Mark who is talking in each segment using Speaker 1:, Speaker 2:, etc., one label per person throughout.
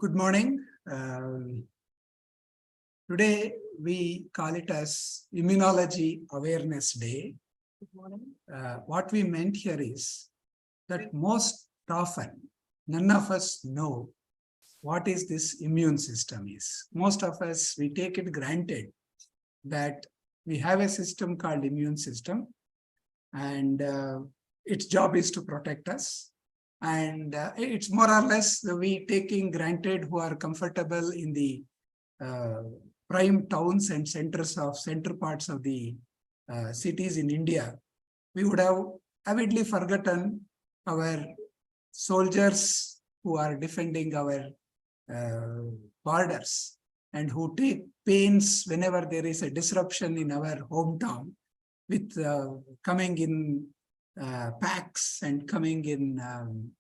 Speaker 1: Good morning. Today we call it as Immunology Awareness Day. Good morning. What we meant here is that most often none of us know what is this immune system is. Most of us, we take it granted that we have a system called immune system, and its job is to protect us. And it's more or less we taking granted who are comfortable in the prime towns and center parts of the cities in India. We would have avidly forgotten our soldiers who are defending our borders and who take pains whenever there is a disruption in our hometown with coming in packs and coming in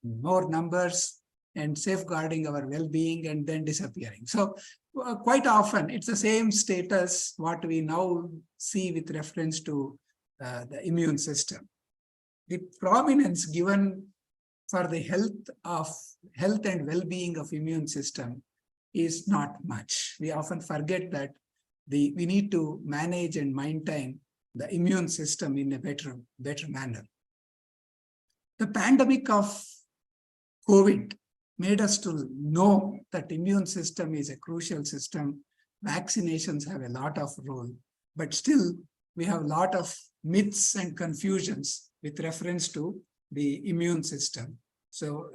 Speaker 1: more numbers and safeguarding our well-being and then disappearing. So quite often it's the same status what we now see with reference to the immune system. The prominence given for the health and well-being of immune system is not much. We often forget that we need to manage and maintain the immune system in a better manner. The pandemic of COVID made us to know that immune system is a crucial system. Vaccinations have a lot of role, but still we have a lot of myths and confusions with reference to the immune system. So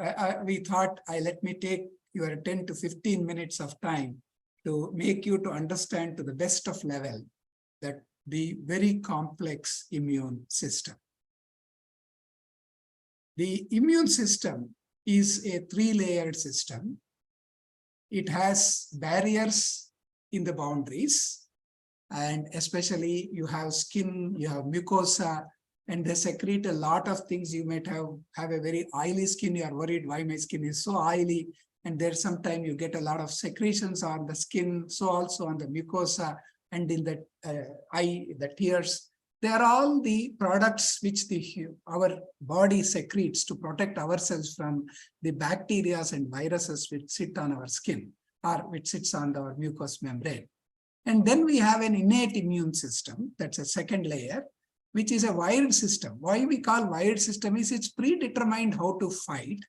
Speaker 1: we thought, let me take your 10 to 15 minutes of time to make you to understand to the best of level that the very complex immune system. The immune system is a three-layered system. It has barriers in the boundaries, and especially you have skin, you have mucosa, and they secrete a lot of things. You might have a very oily skin. You are worried why my skin is so oily, and there's sometimes you get a lot of secretions on the skin, so also on the mucosa and in the eye, the tears. They are all the products which our body secretes to protect ourselves from the bacteria and viruses which sit on our skin or which sits on our mucous membrane. And then we have an innate immune system, that's a second layer, which is a wired system. Why we call wired system is it's predetermined how to fight,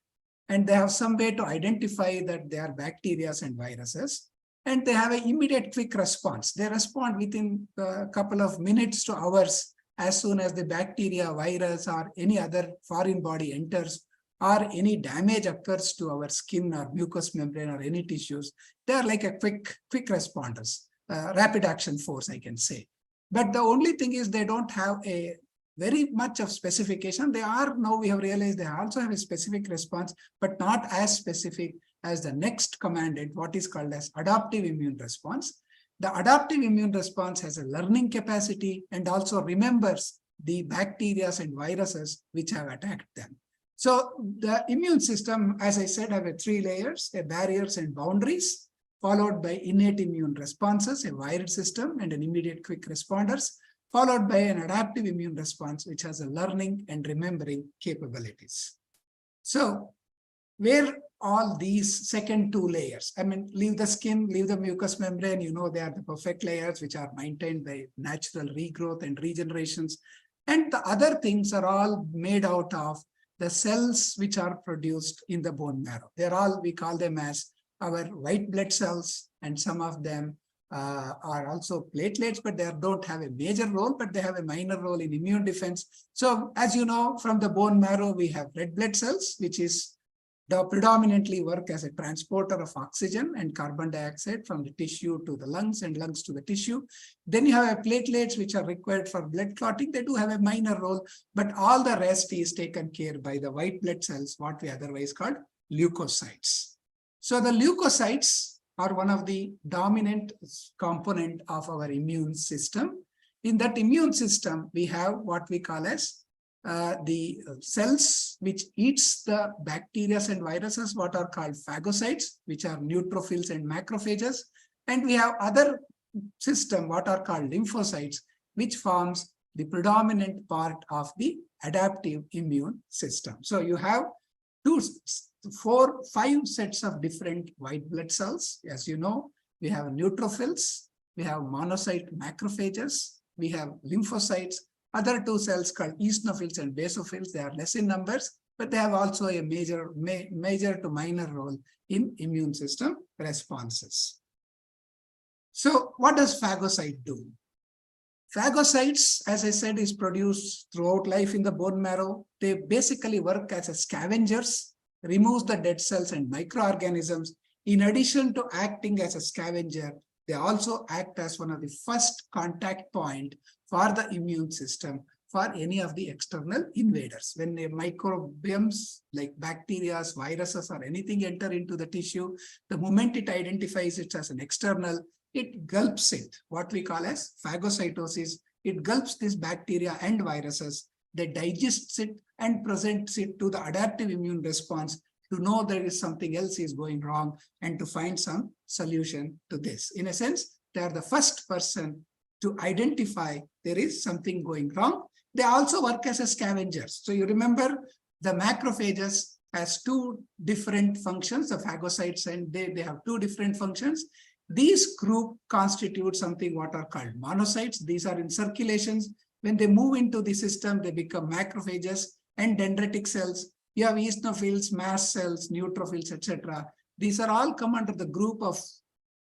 Speaker 1: and they have some way to identify that they are bacteria and viruses. And they have an immediate quick response. They respond within a couple of minutes to hours as soon as the bacteria, virus, or any other foreign body enters, or any damage occurs to our skin or mucous membrane or any tissues. They are like a quick responders, rapid action force, I can say. But the only thing is they don't have a very much of specification. They are, now we have realized they also have a specific response, but not as specific as the next commanded, what is called as adaptive immune response. The adaptive immune response has a learning capacity and also remembers the bacteria and viruses which have attacked them. So the immune system, as I said, have a three layers, a barriers and boundaries, followed by innate immune responses, a wired system and an immediate quick responders, followed by an adaptive immune response, which has a learning and remembering capabilities. So where all these second two layers, I mean, leave the skin, leave the mucous membrane, you know, they are the perfect layers which are maintained by natural regrowth and regenerations. And the other things are all made out of the cells which are produced in the bone marrow. They're all, we call them as our white blood cells, and some of them are also platelets, but they don't have a major role, but they have a minor role in immune defense. So as you know, from the bone marrow, we have red blood cells, which is predominantly work as a transporter of oxygen and carbon dioxide from the tissue to the lungs and lungs to the tissue. Then you have platelets which are required for blood clotting. They do have a minor role, but all the rest is taken care by the white blood cells, what we otherwise call leukocytes. So the leukocytes are one of the dominant component of our immune system. In that immune system, we have what we call as the cells which eats the bacteria and viruses, what are called phagocytes, which are neutrophils and macrophages. And we have other system, what are called lymphocytes, which forms the predominant part of the adaptive immune system. So you have five sets of different white blood cells. As you know, we have neutrophils, we have monocyte macrophages, we have lymphocytes, other two cells called eosinophils and basophils. They are less in numbers, but they have also a major to minor role in immune system responses. So what does phagocyte do? Phagocytes, as I said, is produced throughout life in the bone marrow. They basically work as a scavengers, removes the dead cells and microorganisms. In addition to acting as a scavenger, they also act as one of the first contact point for the immune system for any of the external invaders. When the microbiomes like bacteria, viruses, or anything enter into the tissue, the moment it identifies it as an external, it gulps it, what we call as phagocytosis. It gulps this bacteria and viruses, they digests it and presents it to the adaptive immune response to know there is something else is going wrong and to find some solution to this. In a sense, they are the first person to identify there is something going wrong. They also work as a scavengers. So you remember the macrophages has two different functions, the phagocytes, and they have two different functions. These group constitute something what are called monocytes. These are in circulations. When they move into the system, they become macrophages and dendritic cells. You have eosinophils, mast cells, neutrophils, etc. These are all come under the group of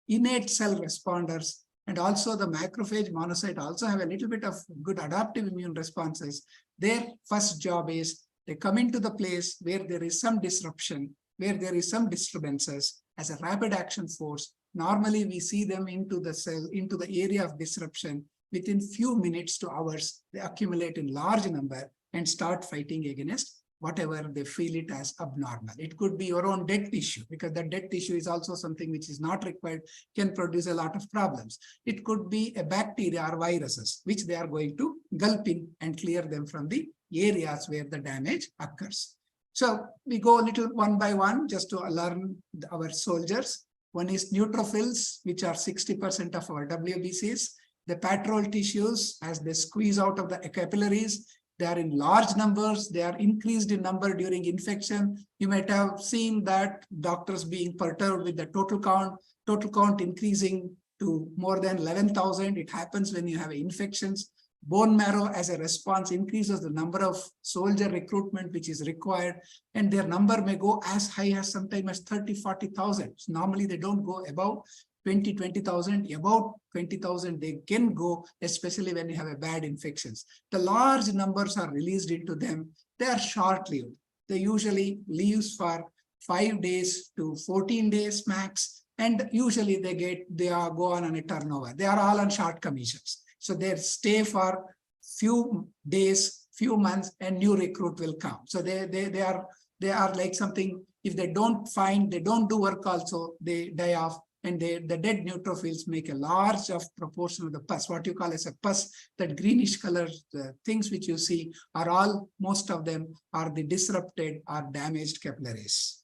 Speaker 1: innate cell responders. And also the macrophage, monocyte also have a little bit of good adaptive immune responses. Their first job is they come into the place where there is some disruption, where there is some disturbances as a rapid action force. Normally, we see them into the cell, into the area of disruption. Within few minutes to hours, they accumulate in large number and start fighting against whatever they feel it as abnormal. It could be your own dead tissue, because the dead tissue is also something which is not required, can produce a lot of problems. It could be a bacteria or viruses, which they are going to gulp in and clear them from the areas where the damage occurs. So we go a little one by one just to learn our soldiers. One is neutrophils, which are 60% of our WBCs. The patrol tissues, as they squeeze out of the capillaries, they are in large numbers. They are increased in number during infection. You might have seen that doctors being perturbed with the total count increasing to more than 11,000. It happens when you have infections. Bone marrow as a response increases the number of soldier recruitment which is required, and their number may go as high as sometimes as 30, 40,000. Normally they don't go above 20,000, about 20,000 they can go, especially when you have a bad infections. The large numbers are released into them. They are short-lived. They usually live for 5 days to 14 days max, and usually they go on a turnover. They are all on short commissions. So they stay for few days, few months, and new recruit will come. So they are like something, if they don't do work also, they die off. And the dead neutrophils make a large of proportion of the pus, what you call as a pus, that greenish color, the things which you see are all, most of them are the disrupted or damaged capillaries,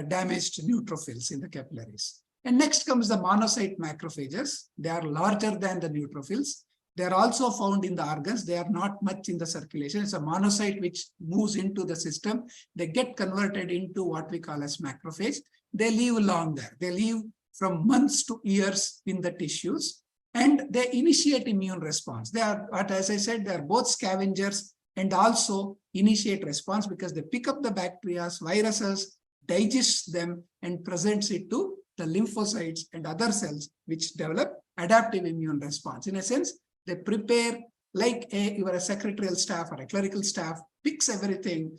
Speaker 1: damaged neutrophils in the capillaries. And next comes the monocyte macrophages. They are larger than the neutrophils. They are also found in the organs. They are not much in the circulation. It's a monocyte which moves into the system. They get converted into what we call as macrophage. They live long there. They live from months to years in the tissues, and they initiate immune response. They are, as I said, they are both scavengers and also initiate response, because they pick up the bacteria, viruses, digest them, and presents it to the lymphocytes and other cells which develop adaptive immune response. In a sense, they prepare like you are a secretarial staff or a clerical staff, picks everything,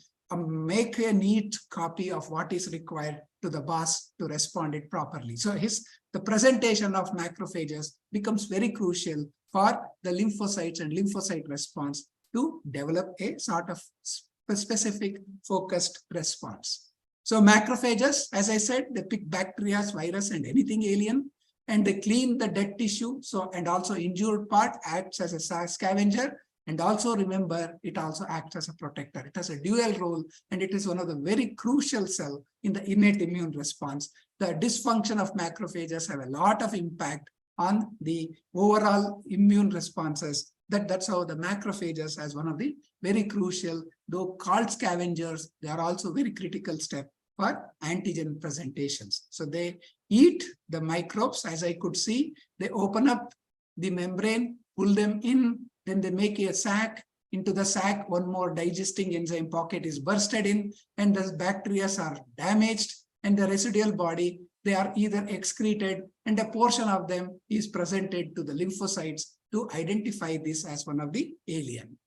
Speaker 1: make a neat copy of what is required to the boss to respond it properly. So the presentation of macrophages becomes very crucial for the lymphocytes and lymphocyte response to develop a sort of specific focused response. So macrophages, as I said, they pick bacteria, virus, and anything alien, and they clean the dead tissue. So, and also injured part acts as a scavenger. And also remember, it also acts as a protector. It has a dual role, and it is one of the very crucial cell in the innate immune response. The dysfunction of macrophages have a lot of impact on the overall immune responses. That's how the macrophages, as one of the very crucial, though called scavengers, they are also very critical step for antigen presentations. So they eat the microbes, as I could see. They open up the membrane, pull them in, then they make a sac. Into the sac, one more digesting enzyme pocket is bursted in, and the bacteria are damaged, and the residual body, they are either excreted, and a portion of them is presented to the lymphocytes to identify this as one of the alien.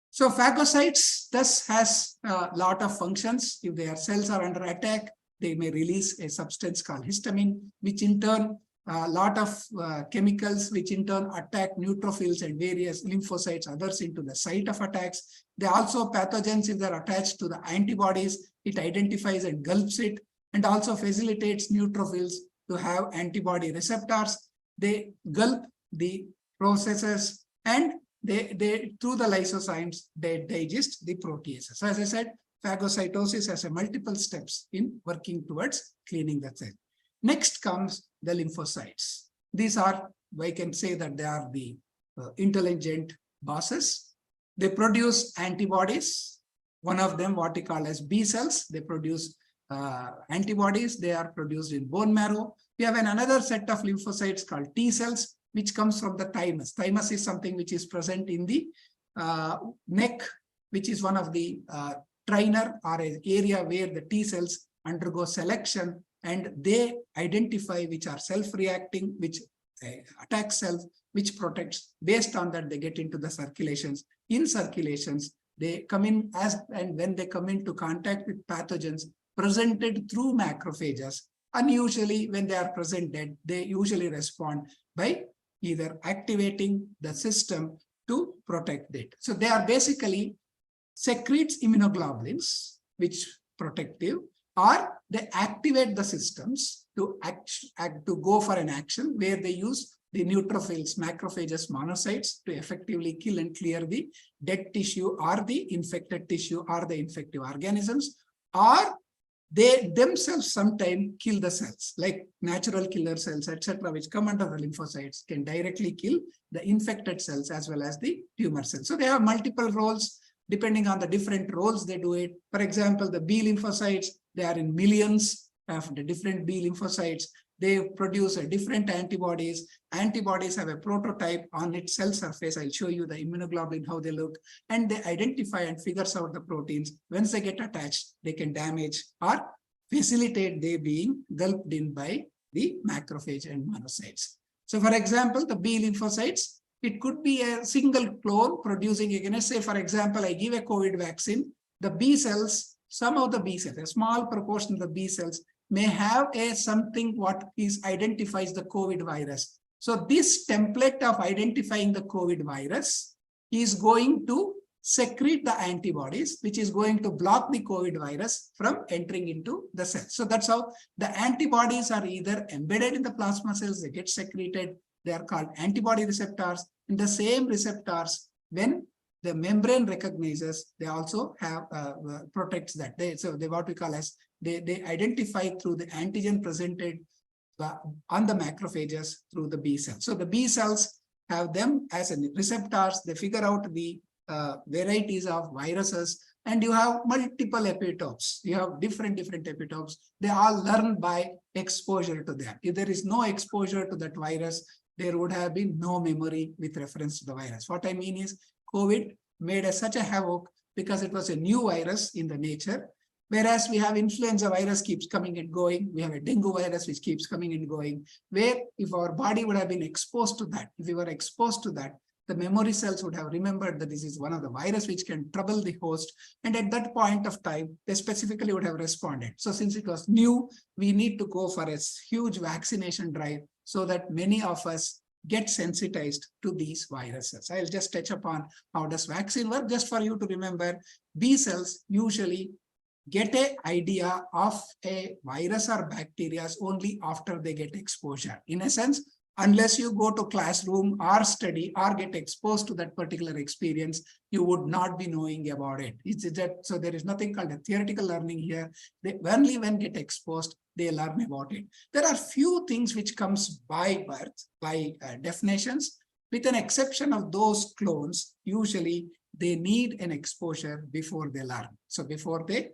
Speaker 1: So phagocytes thus has a lot of functions. If their cells are under attack, they may release a substance called histamine, which in turn a lot of chemicals, which in turn attack neutrophils and various lymphocytes, others into the site of attacks. They also pathogens, if they're attached to the antibodies, it identifies and gulps it, and also facilitates neutrophils to have antibody receptors. They gulp the processes, and they through the lysozymes, they digest the proteases. So as I said, phagocytosis has a multiple steps in working towards cleaning the cell. Next comes the lymphocytes. These are, I can say that they are the intelligent bosses. They produce antibodies. One of them, what we call as B cells, they produce antibodies. They are produced in bone marrow. We have another set of lymphocytes called T cells, which comes from the thymus. Thymus is something which is present in the neck, which is one of the trainer or an area where the T cells undergo selection, and they identify which are self-reacting, which attack cells, which protects. Based on that, they get into the circulations. In circulations, they come in as, and when they come into contact with pathogens presented through macrophages, and usually when they are presented, they usually respond by either activating the system to protect it. So they are basically secretes immunoglobulins, which protective, or they activate the systems to to go for an action where they use the neutrophils, macrophages, monocytes to effectively kill and clear the dead tissue or the infected tissue or the infective organisms, or they themselves sometimes kill the cells, like natural killer cells, etc., which come under the lymphocytes, can directly kill the infected cells as well as the tumor cells. So they have multiple roles. Depending on the different roles they do it. For example, the B lymphocytes, they are in millions of the different B lymphocytes. They produce different antibodies. Antibodies have a prototype on its cell surface. I'll show you the immunoglobulin, how they look, and they identify and figures out the proteins. Once they get attached, they can damage or facilitate they being gulped in by the macrophage and monocytes. So for example, the B lymphocytes, it could be a single clone producing against, say, for example, I give a COVID vaccine, the B cells, some of the B cells, a small proportion of the B cells may have a something what is identifies the COVID virus. So this template of identifying the COVID virus is going to secrete the antibodies, which is going to block the COVID virus from entering into the cell. So that's how the antibodies are either embedded in the plasma cells, they get secreted. They are called antibody receptors. And the same receptors, when the membrane recognizes, they also have protects that. So they what we call as they identify through the antigen presented on the macrophages through the B cells. So the B cells have them as receptors. They figure out the varieties of viruses, and you have multiple epitopes. You have different epitopes. They all learn by exposure to that. If there is no exposure to that virus, there would have been no memory with reference to the virus. What I mean is COVID made such a havoc because it was a new virus in the nature, whereas we have influenza virus keeps coming and going. We have a dengue virus which keeps coming and going, where if our body would have been exposed to that, if we were exposed to that, the memory cells would have remembered that this is one of the virus which can trouble the host. And at that point of time, they specifically would have responded. So since it was new, we need to go for a huge vaccination drive so that many of us get sensitized to these viruses. I'll just touch upon how does vaccine work, just for you to remember. B cells usually get an idea of a virus or bacteria only after they get exposure. In a sense, unless you go to classroom or study or get exposed to that particular experience, you would not be knowing about it. So there is nothing called a theoretical learning here. They only when get exposed, they learn about it. There are few things which comes by birth, by definitions, with an exception of those clones. Usually they need an exposure before they learn. So before they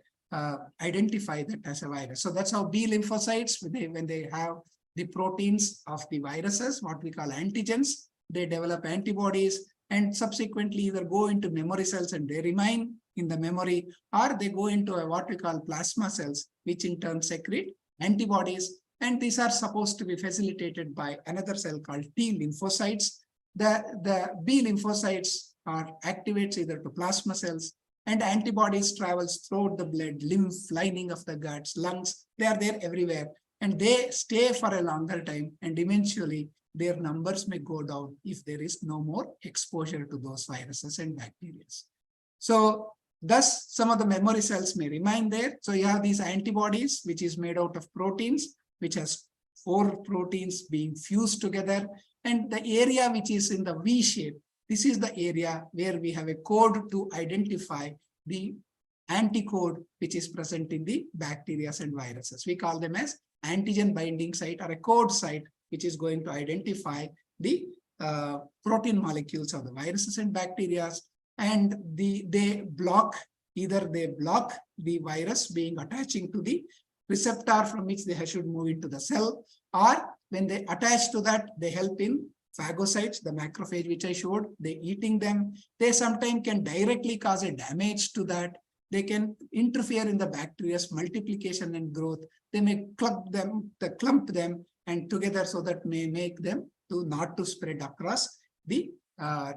Speaker 1: identify that as a virus. So that's how B lymphocytes, when they have the proteins of the viruses, what we call antigens, they develop antibodies and subsequently either go into memory cells and they remain in the memory, or they go into what we call plasma cells, which in turn secrete antibodies. And these are supposed to be facilitated by another cell called T lymphocytes. The B lymphocytes are activates either to plasma cells, and antibodies travels throughout the blood, lymph, lining of the guts, lungs. They are there everywhere. And they stay for a longer time, and eventually their numbers may go down if there is no more exposure to those viruses and bacteria. So thus some of the memory cells may remain there. So you have these antibodies, which is made out of proteins, which has 4 proteins being fused together. And the area which is in the V shape, this is the area where we have a code to identify the anticode which is present in the bacteria and viruses. We call them as antigen binding site or a code site, which is going to identify the protein molecules of the viruses and bacteria. And they block the virus being attaching to the receptor from which they should move into the cell, or when they attach to that, they help in phagocytes, the macrophage which I showed, they eating them. They sometimes can directly cause a damage to that. They can interfere in the bacteria's multiplication and growth. They may clump them and together, so that may make them not to spread across the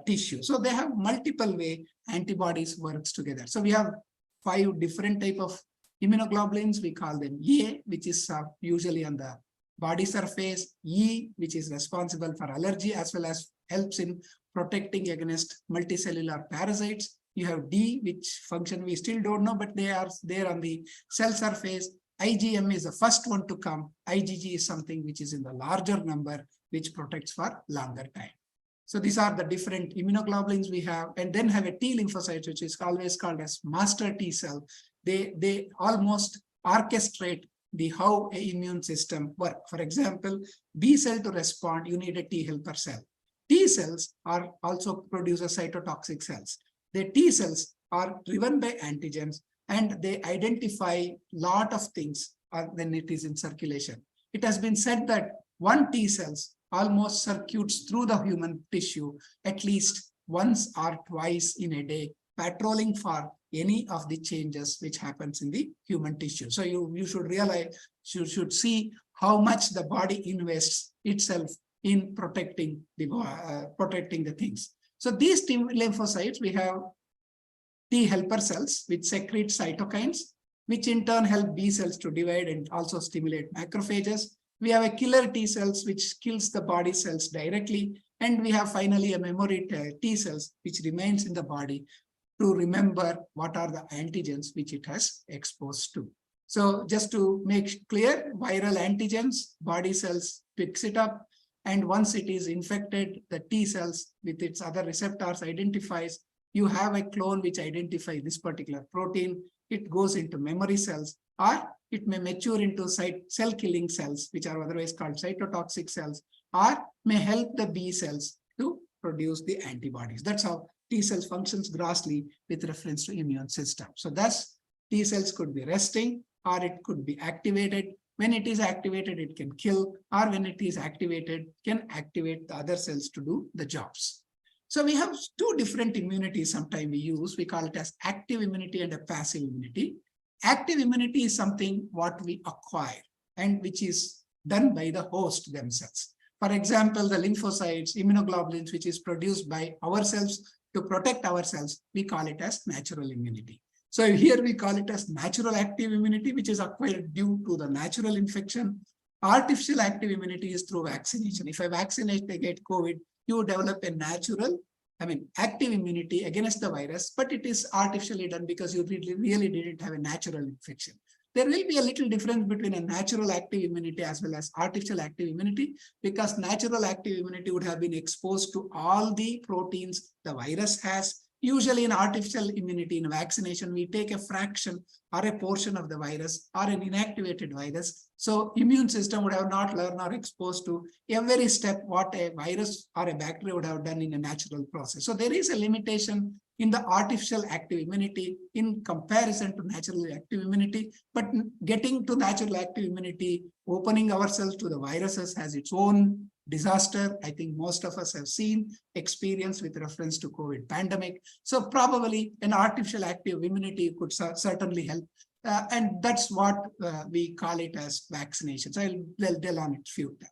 Speaker 1: tissue. So they have multiple way antibodies works together. So we have 5 different type of immunoglobulins. We call them A, which is usually on the body surface, E, which is responsible for allergy as well as helps in protecting against multicellular parasites. You have D, which function we still don't know, but they are there on the cell surface. IgM is the first one to come. IgG is something which is in the larger number, which protects for longer time. So these are the different immunoglobulins we have, and then have a T lymphocyte, which is always called as master T cell. They almost orchestrate how an immune system work. For example, B cell to respond, you need a T helper cell. T cells are also produce cytotoxic cells. The T cells are driven by antigens, and they identify lot of things when it is in circulation. It has been said that one T cells almost circuits through the human tissue at least once or twice in a day, patrolling for any of the changes which happens in the human tissue. So you should realize, you should see how much the body invests itself in protecting the things. So these T lymphocytes, we have T helper cells which secrete cytokines, which in turn help B cells to divide and also stimulate macrophages. We have a killer T cells which kills the body cells directly, and we have finally a memory T cells which remains in the body to remember what are the antigens which it has exposed to. So just to make clear, viral antigens, body cells picks it up, and once it is infected, the T cells with its other receptors identifies. You have a clone which identifies this particular protein. It goes into memory cells, or it may mature into cell killing cells, which are otherwise called cytotoxic cells, or may help the B cells to produce the antibodies. That's how T cells functions grossly with reference to immune system. So thus T cells could be resting, or it could be activated. When it is activated, it can kill, or when it is activated, can activate the other cells to do the jobs. So we have 2 different immunities sometimes we use. We call it as active immunity and a passive immunity. Active immunity is something what we acquire and which is done by the host themselves. For example, the lymphocytes, immunoglobulins, which is produced by ourselves to protect ourselves, we call it as natural immunity. So here we call it as natural active immunity, which is acquired due to the natural infection. Artificial active immunity is through vaccination. If I vaccinate, they get COVID, you develop a active immunity against the virus, but it is artificially done because you really didn't have a natural infection. there will be a little difference between a natural active immunity as well as artificial active immunity, because natural active immunity would have been exposed to all the proteins the virus has. Usually in artificial immunity, in vaccination, we take a fraction or a portion of the virus or an inactivated virus. So immune system would have not learned or exposed to every step what a virus or a bacteria would have done in a natural process. So there is a limitation in the artificial active immunity in comparison to natural active immunity. But getting to natural active immunity, opening ourselves to the viruses has its own disaster. I think most of us have seen, experience with reference to COVID pandemic. So probably an artificial active immunity could certainly help. And that's what we call it as vaccination. So I'll delve on it few times.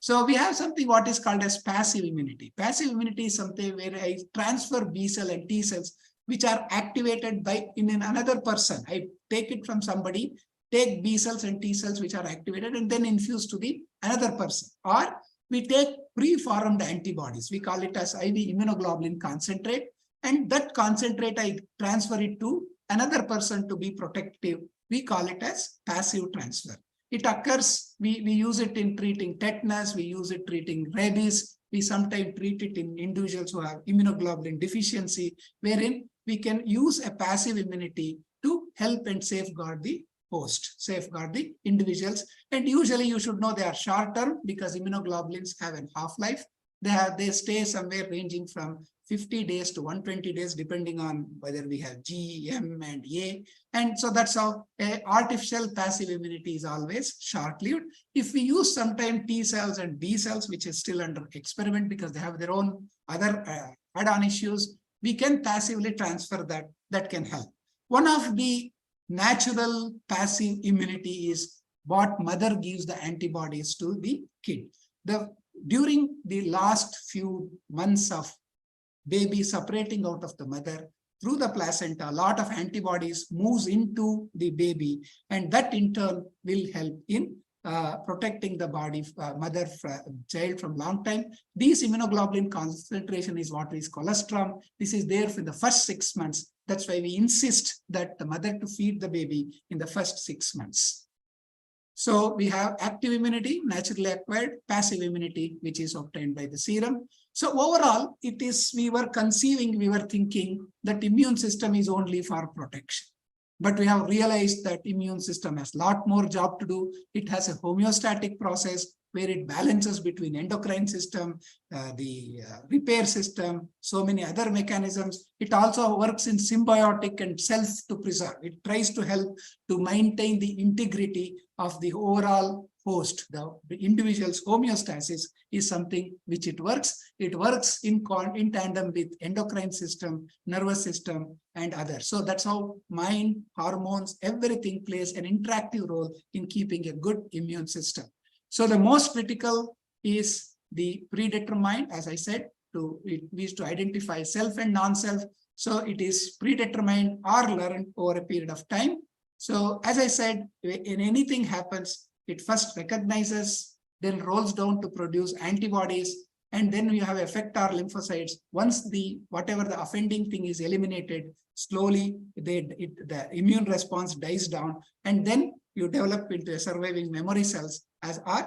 Speaker 1: So we have something what is called as passive immunity. Passive immunity is something where I transfer B cell and T cells, which are activated by in another person. I take it from somebody, take B cells and T cells, which are activated, and then infuse to the another person. Or we take pre-formed antibodies. We call it as IV immunoglobulin concentrate. And that concentrate, I transfer it to another person to be protective. We call it as passive transfer. It occurs, we use it in treating tetanus, we use it treating rabies, we sometimes treat it in individuals who have immunoglobulin deficiency, wherein we can use a passive immunity to help and safeguard the host, safeguard the individuals. And usually you should know they are short term because immunoglobulins have a half-life. They stay somewhere ranging from 50 days to 120 days, depending on whether we have G, M, and A. And so that's how artificial passive immunity is always short-lived. If we use sometimes T cells and B cells, which is still under experiment because they have their own other add-on issues, we can passively transfer that. That can help. One of the natural passive immunity is what mother gives the antibodies to the kid. During the last few months of baby separating out of the mother through the placenta, a lot of antibodies moves into the baby, and that in turn will help in protecting the body, mother, child from long time. These immunoglobulin concentration is what is colostrum. This is there for the first 6 months. That's why we insist that the mother to feed the baby in the first 6 months. So we have active immunity, naturally acquired, passive immunity, which is obtained by the serum. So overall, we were thinking that immune system is only for protection. But we have realized that immune system has a lot more job to do. It has a homeostatic process where it balances between endocrine system, the repair system, so many other mechanisms. It also works in symbiotic and self to preserve. It tries to help to maintain the integrity of the overall host. The individual's homeostasis is something which it works. It works in tandem with endocrine system, nervous system, and others. So that's how mind, hormones, everything plays an interactive role in keeping a good immune system. So the most critical is the predetermined, as I said, it needs to identify self and non-self. So it is predetermined or learned over a period of time. So as I said, when anything happens, it first recognizes, then rolls down to produce antibodies, and then we have effector lymphocytes. Once whatever the offending thing is eliminated, slowly the immune response dies down, and then you develop into a surviving memory cells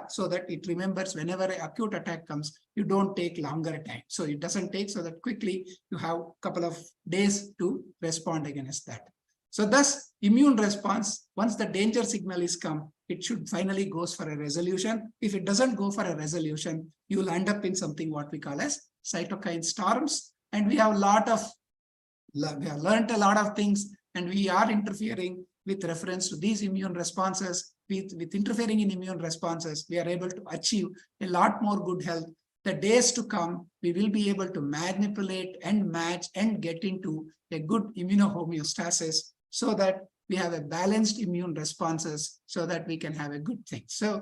Speaker 1: so that it remembers whenever an acute attack comes, you don't take longer time. So it doesn't take so that quickly you have a couple of days to respond against that. So thus immune response, once the danger signal is come, it should finally goes for a resolution. If it doesn't go for a resolution, you will end up in something what we call as cytokine storms. And we have learned a lot of things, and we are interfering with reference to these immune responses. With interfering in immune responses, we are able to achieve a lot more good health. The days to come, we will be able to manipulate and match and get into a good immunohomeostasis so that we have a balanced immune responses so that we can have a good thing. So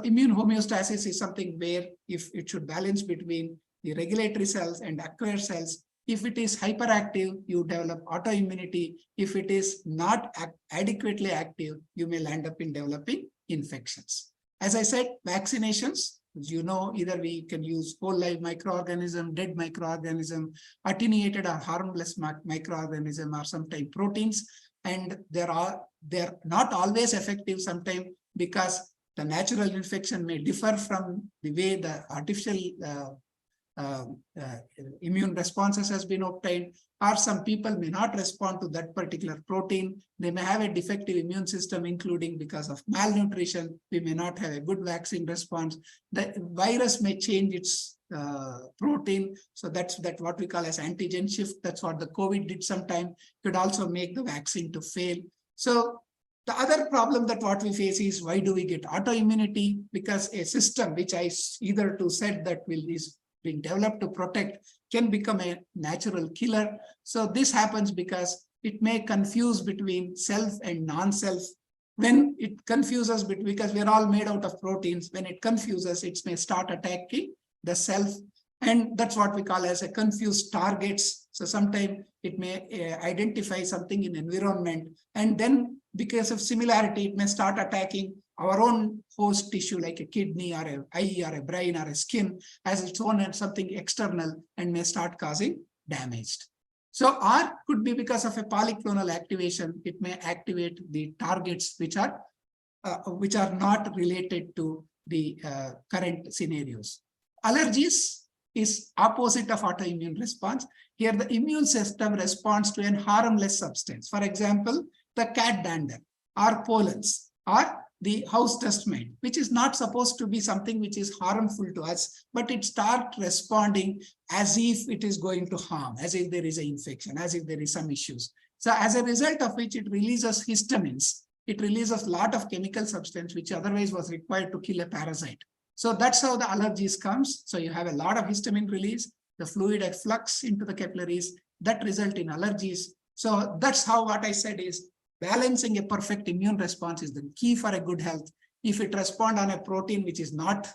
Speaker 1: immune homeostasis is something where if it should balance between the regulatory cells and acquired cells. If it is hyperactive, you develop autoimmunity. If it is not adequately active, you may land up in developing infections. As I said, vaccinations, as you know, either we can use whole life microorganism, dead microorganism, attenuated or harmless microorganism, or sometimes proteins. and they're not always effective sometimes, because the natural infection may differ from the way the artificial uh, uh, immune responses has been obtained, or some people may not respond to that particular protein. They may have a defective immune system, including because of malnutrition. We may not have a good vaccine response. The virus may change its protein. So that's what we call as antigen shift. That's what the COVID did sometime. Could also make the vaccine to fail. So the other problem that what we face is, why do we get autoimmunity? Because a system which I either to said that is being developed to protect can become a natural killer. So this happens because it may confuse between self and non-self. When it confuses, because we're all made out of proteins, when it confuses, it may start attacking the self. And that's what we call as a confused targets. So sometimes it may identify something in environment, and then because of similarity, it may start attacking our own host tissue, like a kidney or an eye or a brain or a skin, as its own and something external, and may start causing damage. So R could be because of a polyclonal activation. It may activate the targets which are not related to the current scenarios. Allergies is opposite of autoimmune response. Here the immune system responds to a harmless substance. For example, the cat dander or pollens or the house dust mite, which is not supposed to be something which is harmful to us, but it starts responding as if it is going to harm, as if there is an infection, as if there is some issues. So as a result of which it releases histamines. It releases a lot of chemical substance which otherwise was required to kill a parasite. So that's how the allergies comes. So you have a lot of histamine release, the fluid efflux into the capillaries that result in allergies. So that's how what I said is balancing a perfect immune response is the key for a good health. If it responds on a protein which is not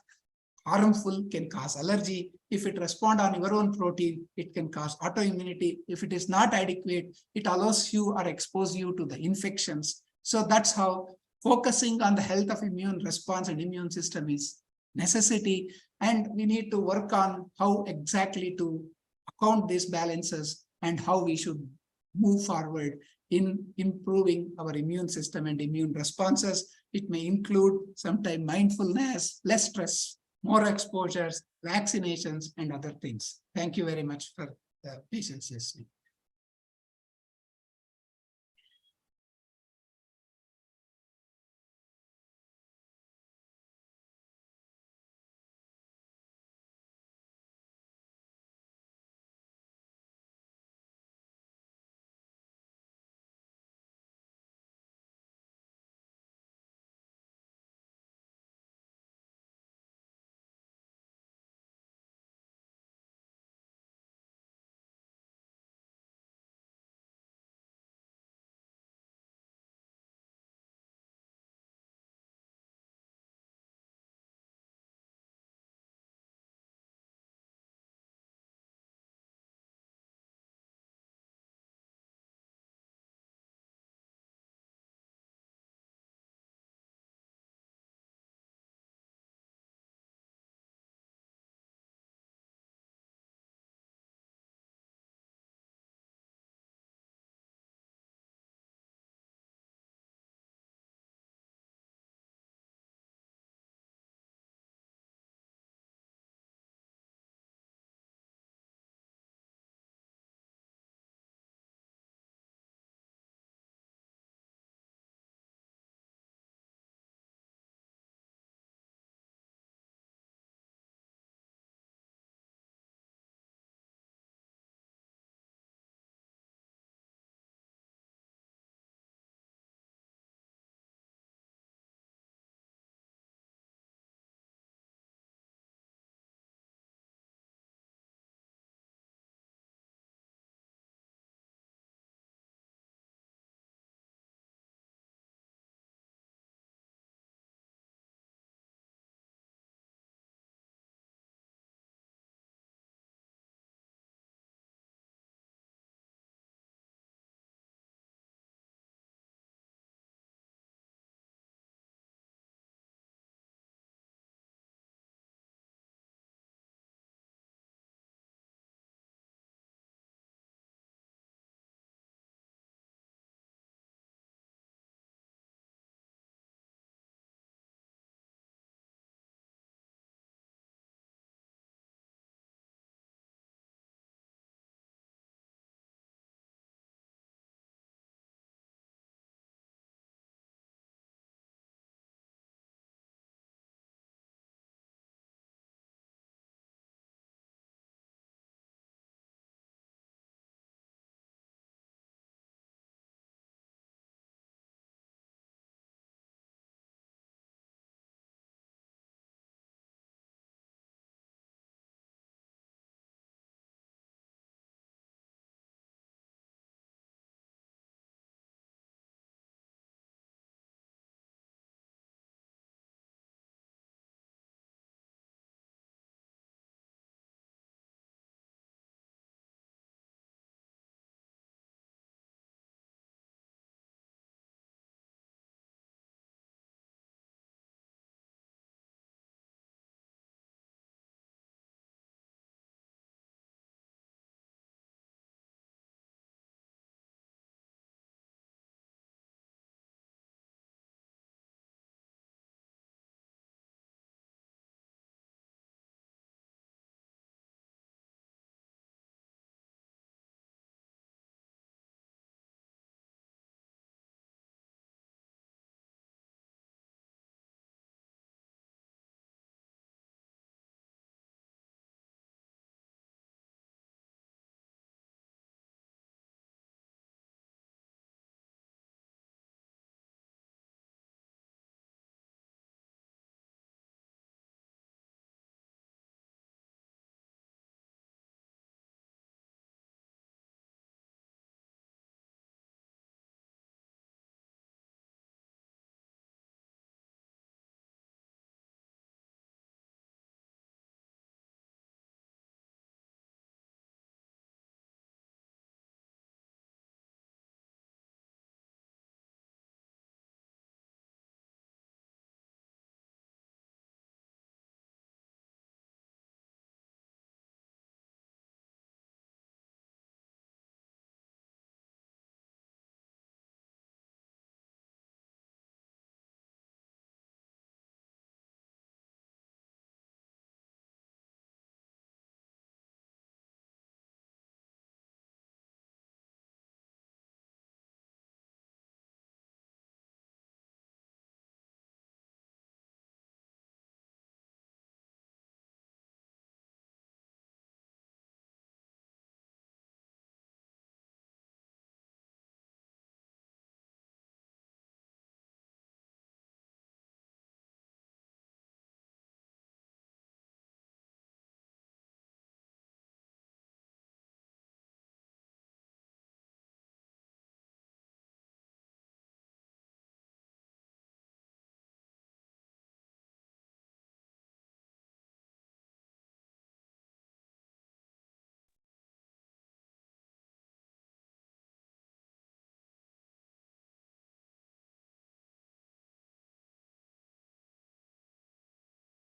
Speaker 1: harmful, can cause allergy. If it responds on your own protein, it can cause autoimmunity. If it is not adequate, it allows you or expose you to the infections. So that's how focusing on the health of immune response and immune system is necessity. And we need to work on how exactly to account these balances and how we should move forward in improving our immune system and immune responses. It may include sometimes mindfulness, less stress, more exposures, vaccinations, and other things. Thank you very much for the patience listening.